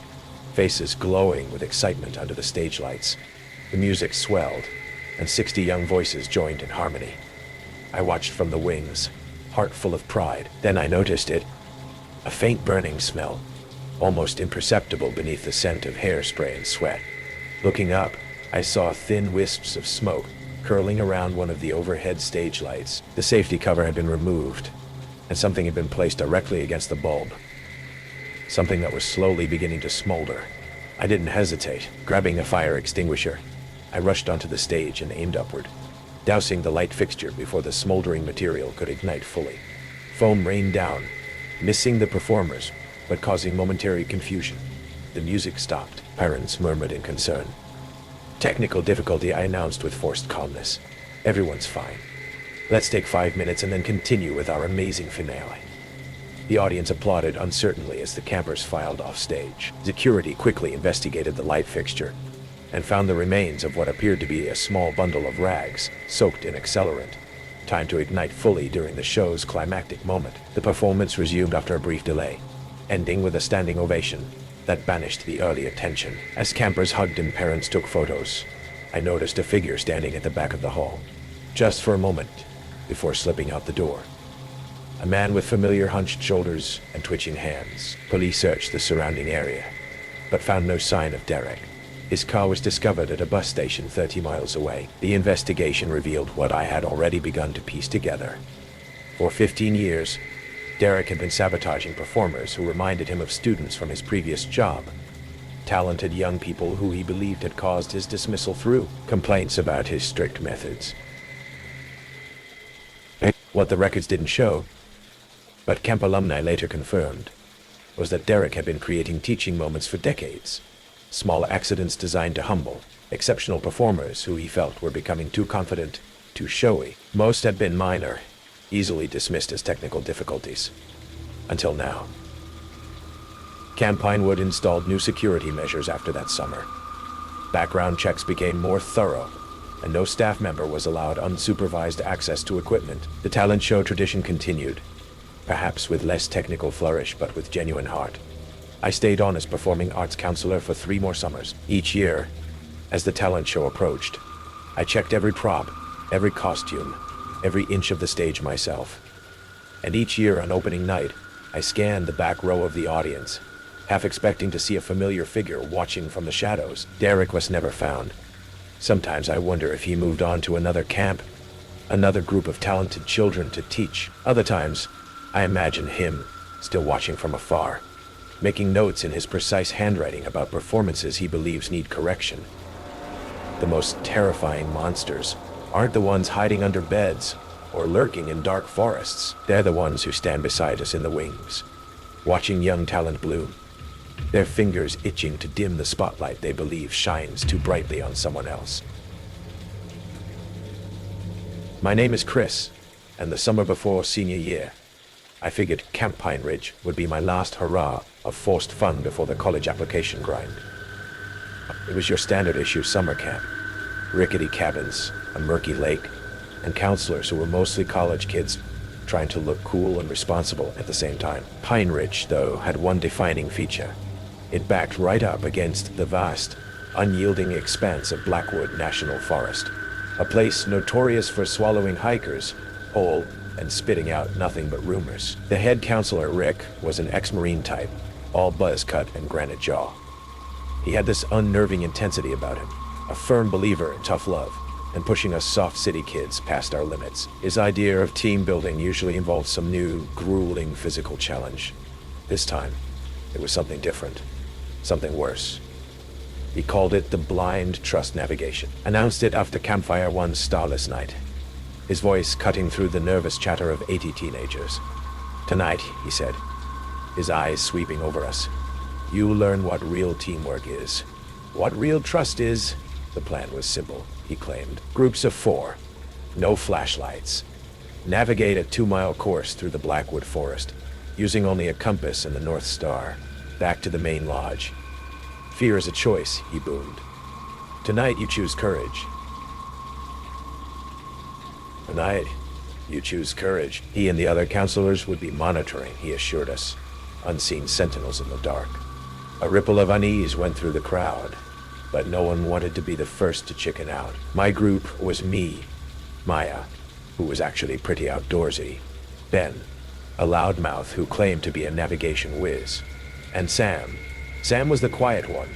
faces glowing with excitement under the stage lights. The music swelled, and 60 young voices joined in harmony. I watched from the wings, heart full of pride. Then I noticed it, a faint burning smell, almost imperceptible beneath the scent of hairspray and sweat. Looking up, I saw thin wisps of smoke curling around one of the overhead stage lights. The safety cover had been removed, and something had been placed directly against the bulb. Something that was slowly beginning to smolder. I didn't hesitate. Grabbing a fire extinguisher, I rushed onto the stage and aimed upward, dousing the light fixture before the smoldering material could ignite fully. Foam rained down, missing the performers, but causing momentary confusion. The music stopped. Parents murmured in concern. "Technical difficulty," I announced with forced calmness. "Everyone's fine. Let's take 5 minutes and then continue with our amazing finale." The audience applauded uncertainly as the campers filed off stage. Security quickly investigated the light fixture and found the remains of what appeared to be a small bundle of rags soaked in accelerant, time to ignite fully during the show's climactic moment. The performance resumed after a brief delay, ending with a standing ovation that banished the earlier tension. As campers hugged and parents took photos, I noticed a figure standing at the back of the hall, just for a moment before slipping out the door. A man with familiar hunched shoulders and twitching hands. Police searched the surrounding area, but found no sign of Derek. His car was discovered at a bus station 30 miles away. The investigation revealed what I had already begun to piece together. For 15 years, Derek had been sabotaging performers who reminded him of students from his previous job. Talented young people who he believed had caused his dismissal through complaints about his strict methods. What the records didn't show, but camp alumni later confirmed, was that Derek had been creating teaching moments for decades. Small accidents designed to humble exceptional performers who he felt were becoming too confident, too showy. Most had been minor, easily dismissed as technical difficulties. Until now. Camp Pinewood installed new security measures after that summer. Background checks became more thorough, and no staff member was allowed unsupervised access to equipment. The talent show tradition continued, perhaps with less technical flourish but with genuine heart. I stayed on as performing arts counselor for 3 more summers. Each year, as the talent show approached, I checked every prop, every costume, every inch of the stage myself. And each year on opening night, I scanned the back row of the audience, half expecting to see a familiar figure watching from the shadows. Derek was never found. Sometimes I wonder if he moved on to another camp, another group of talented children to teach. Other times, I imagine him still watching from afar, making notes in his precise handwriting about performances he believes need correction. The most terrifying monsters aren't the ones hiding under beds or lurking in dark forests. They're the ones who stand beside us in the wings, watching young talent bloom, their fingers itching to dim the spotlight they believe shines too brightly on someone else. My name is Chris, and the summer before senior year, I figured Camp Pine Ridge would be my last hurrah of forced fun before the college application grind. It was your standard issue summer camp. Rickety cabins, a murky lake, and counselors who were mostly college kids trying to look cool and responsible at the same time. Pine Ridge, though, had one defining feature. It backed right up against the vast, unyielding expanse of Blackwood National Forest, a place notorious for swallowing hikers whole and spitting out nothing but rumors. The head counselor, Rick, was an ex-Marine type, all buzz cut and granite jaw. He had this unnerving intensity about him, a firm believer in tough love, and pushing us soft city kids past our limits. His idea of team building usually involved some new, grueling physical challenge. This time, it was something different, something worse. He called it the blind trust navigation, announced it after campfire one starless night, his voice cutting through the nervous chatter of 80 teenagers. "Tonight," he said, his eyes sweeping over us, "you learn what real teamwork is. What real trust is." The plan was simple, he claimed. Groups of 4, no flashlights. Navigate a 2-mile course through the Blackwood forest, using only a compass and the North Star, back to the main lodge. "Fear is a choice," he boomed. "Tonight you choose courage." "Tonight you choose courage." He and the other counselors would be monitoring, he assured us, unseen sentinels in the dark. A ripple of unease went through the crowd, but no one wanted to be the first to chicken out. My group was me, Maya, who was actually pretty outdoorsy, Ben, a loudmouth who claimed to be a navigation whiz, and Sam. Sam was the quiet one,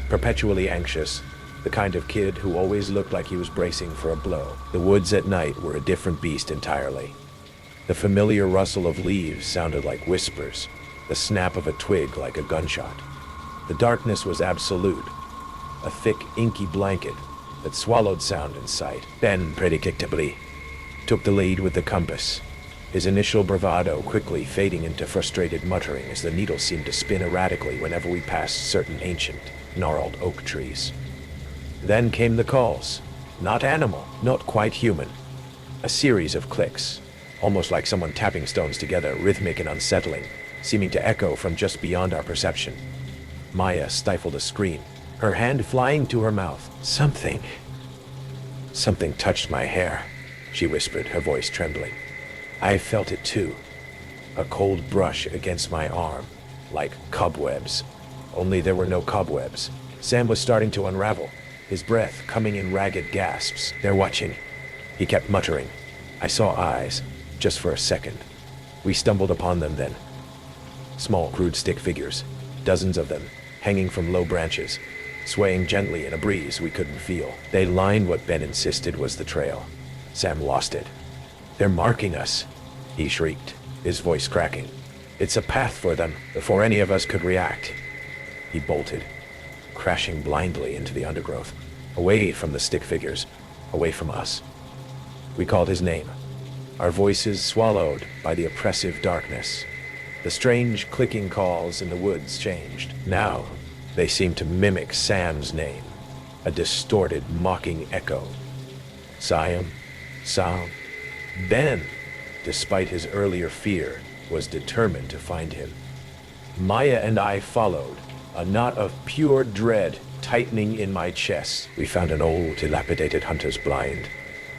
perpetually anxious, the kind of kid who always looked like he was bracing for a blow. The woods at night were a different beast entirely. The familiar rustle of leaves sounded like whispers, the snap of a twig like a gunshot. The darkness was absolute, a thick, inky blanket that swallowed sound and sight. Ben, predictably, took the lead with the compass, his initial bravado quickly fading into frustrated muttering as the needle seemed to spin erratically whenever we passed certain ancient, gnarled oak trees. Then came the calls. Not animal, not quite human. A series of clicks, almost like someone tapping stones together, rhythmic and unsettling, seeming to echo from just beyond our perception. Maya stifled a scream, her hand flying to her mouth. Something touched my hair," she whispered, her voice trembling. "I felt it too. A cold brush against my arm, like cobwebs. Only there were no cobwebs. Sam was starting to unravel, his breath coming in ragged gasps. "They're watching," he kept muttering. I saw eyes, just for a second. We stumbled upon them then. Small, crude stick figures, dozens of them, hanging from low branches, swaying gently in a breeze we couldn't feel. They lined what Ben insisted was the trail. Sam lost it. "They're marking us," he shrieked, his voice cracking. "It's a path for them, before any of us could react." He bolted, crashing blindly into the undergrowth, away from the stick figures, away from us. We called his name, our voices swallowed by the oppressive darkness. The strange clicking calls in the woods changed. Now, they seemed to mimic Sam's name, a distorted, mocking echo. Siam, Sam. Ben, despite his earlier fear, was determined to find him. Maya and I followed, a knot of pure dread tightening in my chest. We found an old, dilapidated hunter's blind,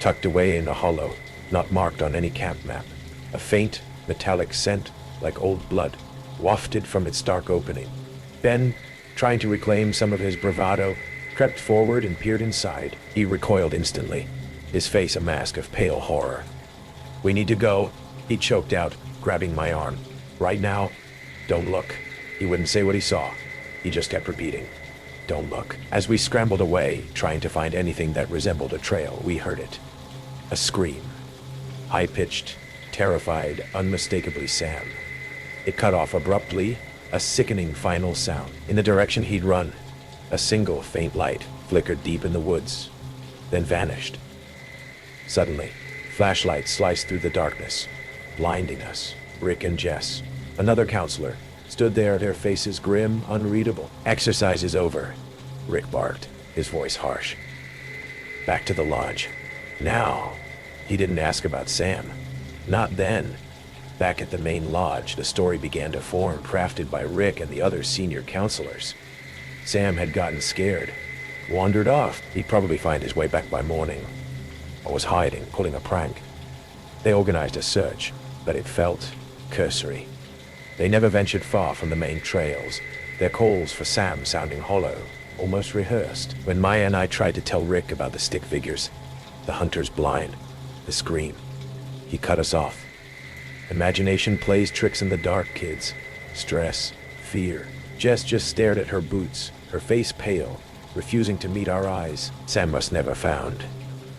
tucked away in a hollow, not marked on any camp map. A faint, metallic scent, like old blood, wafted from its dark opening. Ben, trying to reclaim some of his bravado, crept forward and peered inside. He recoiled instantly, his face a mask of pale horror. "We need to go," he choked out, grabbing my arm. "Right now, don't look." He wouldn't say what he saw. He just kept repeating, "Don't look." As we scrambled away, trying to find anything that resembled a trail, we heard it. A scream. High-pitched, terrified, unmistakably Sam. It cut off abruptly, a sickening final sound. In the direction he'd run, a single faint light flickered deep in the woods, then vanished. Suddenly, flashlights sliced through the darkness, blinding us. Rick and Jess, another counselor, stood there, their faces grim, unreadable. "Exercise is over," Rick barked, his voice harsh. "Back to the lodge. Now." He didn't ask about Sam. Not then. Back at the main lodge, the story began to form, crafted by Rick and the other senior counselors. Sam had gotten scared, wandered off. He'd probably find his way back by morning, or was hiding, pulling a prank. They organized a search, but it felt cursory. They never ventured far from the main trails, their calls for Sam sounding hollow, almost rehearsed. When Maya and I tried to tell Rick about the stick figures, the hunter's blind, the scream, he cut us off. Imagination plays tricks in the dark, kids. Stress, fear. Jess just stared at her boots, her face pale, refusing to meet our eyes. Sam was never found.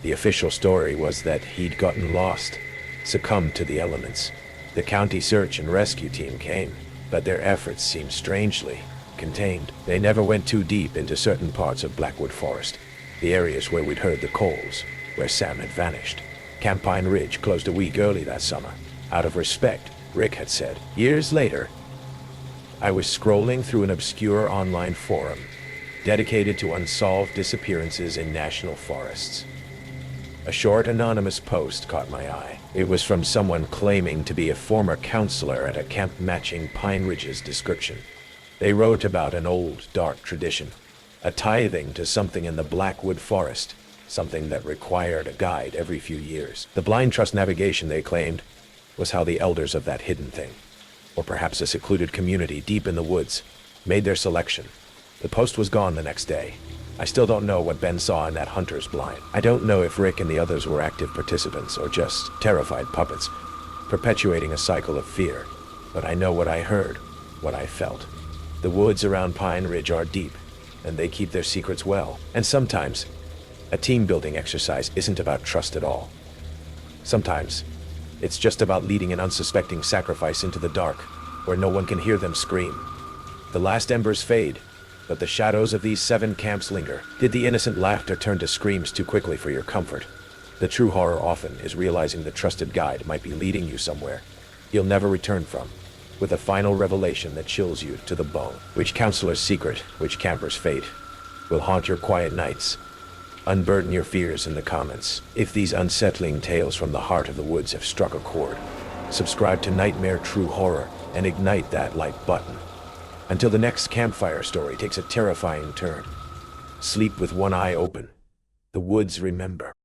The official story was that he'd gotten lost, succumbed to the elements. The county search and rescue team came, but their efforts seemed strangely contained. They never went too deep into certain parts of Blackwood Forest, the areas where we'd heard the calls, where Sam had vanished. Camp Pine Ridge closed a week early that summer. Out of respect, Rick had said. Years later, I was scrolling through an obscure online forum dedicated to unsolved disappearances in national forests. A short anonymous post caught my eye. It was from someone claiming to be a former counselor at a camp matching Pine Ridge's description. They wrote about an old, dark tradition, a tithing to something in the Blackwood Forest, something that required a guide every few years. The blind trust navigation, they claimed, was how the elders of that hidden thing, or perhaps a secluded community deep in the woods, made their selection. The post was gone the next day. I still don't know what Ben saw in that hunter's blind. I don't know if Rick and the others were active participants or just terrified puppets, perpetuating a cycle of fear. But I know what I heard, what I felt. The woods around Pine Ridge are deep, and they keep their secrets well. And sometimes, a team-building exercise isn't about trust at all. Sometimes, it's just about leading an unsuspecting sacrifice into the dark, where no one can hear them scream. The last embers fade, but the shadows of these 7 camps linger. Did the innocent laughter turn to screams too quickly for your comfort? The true horror often is realizing the trusted guide might be leading you somewhere you'll never return from, with a final revelation that chills you to the bone. Which counselor's secret, which camper's fate, will haunt your quiet nights? Unburden your fears in the comments. If these unsettling tales from the heart of the woods have struck a chord, subscribe to Nightmare True Horror and ignite that like button. Until the next campfire story takes a terrifying turn, sleep with one eye open. The woods remember.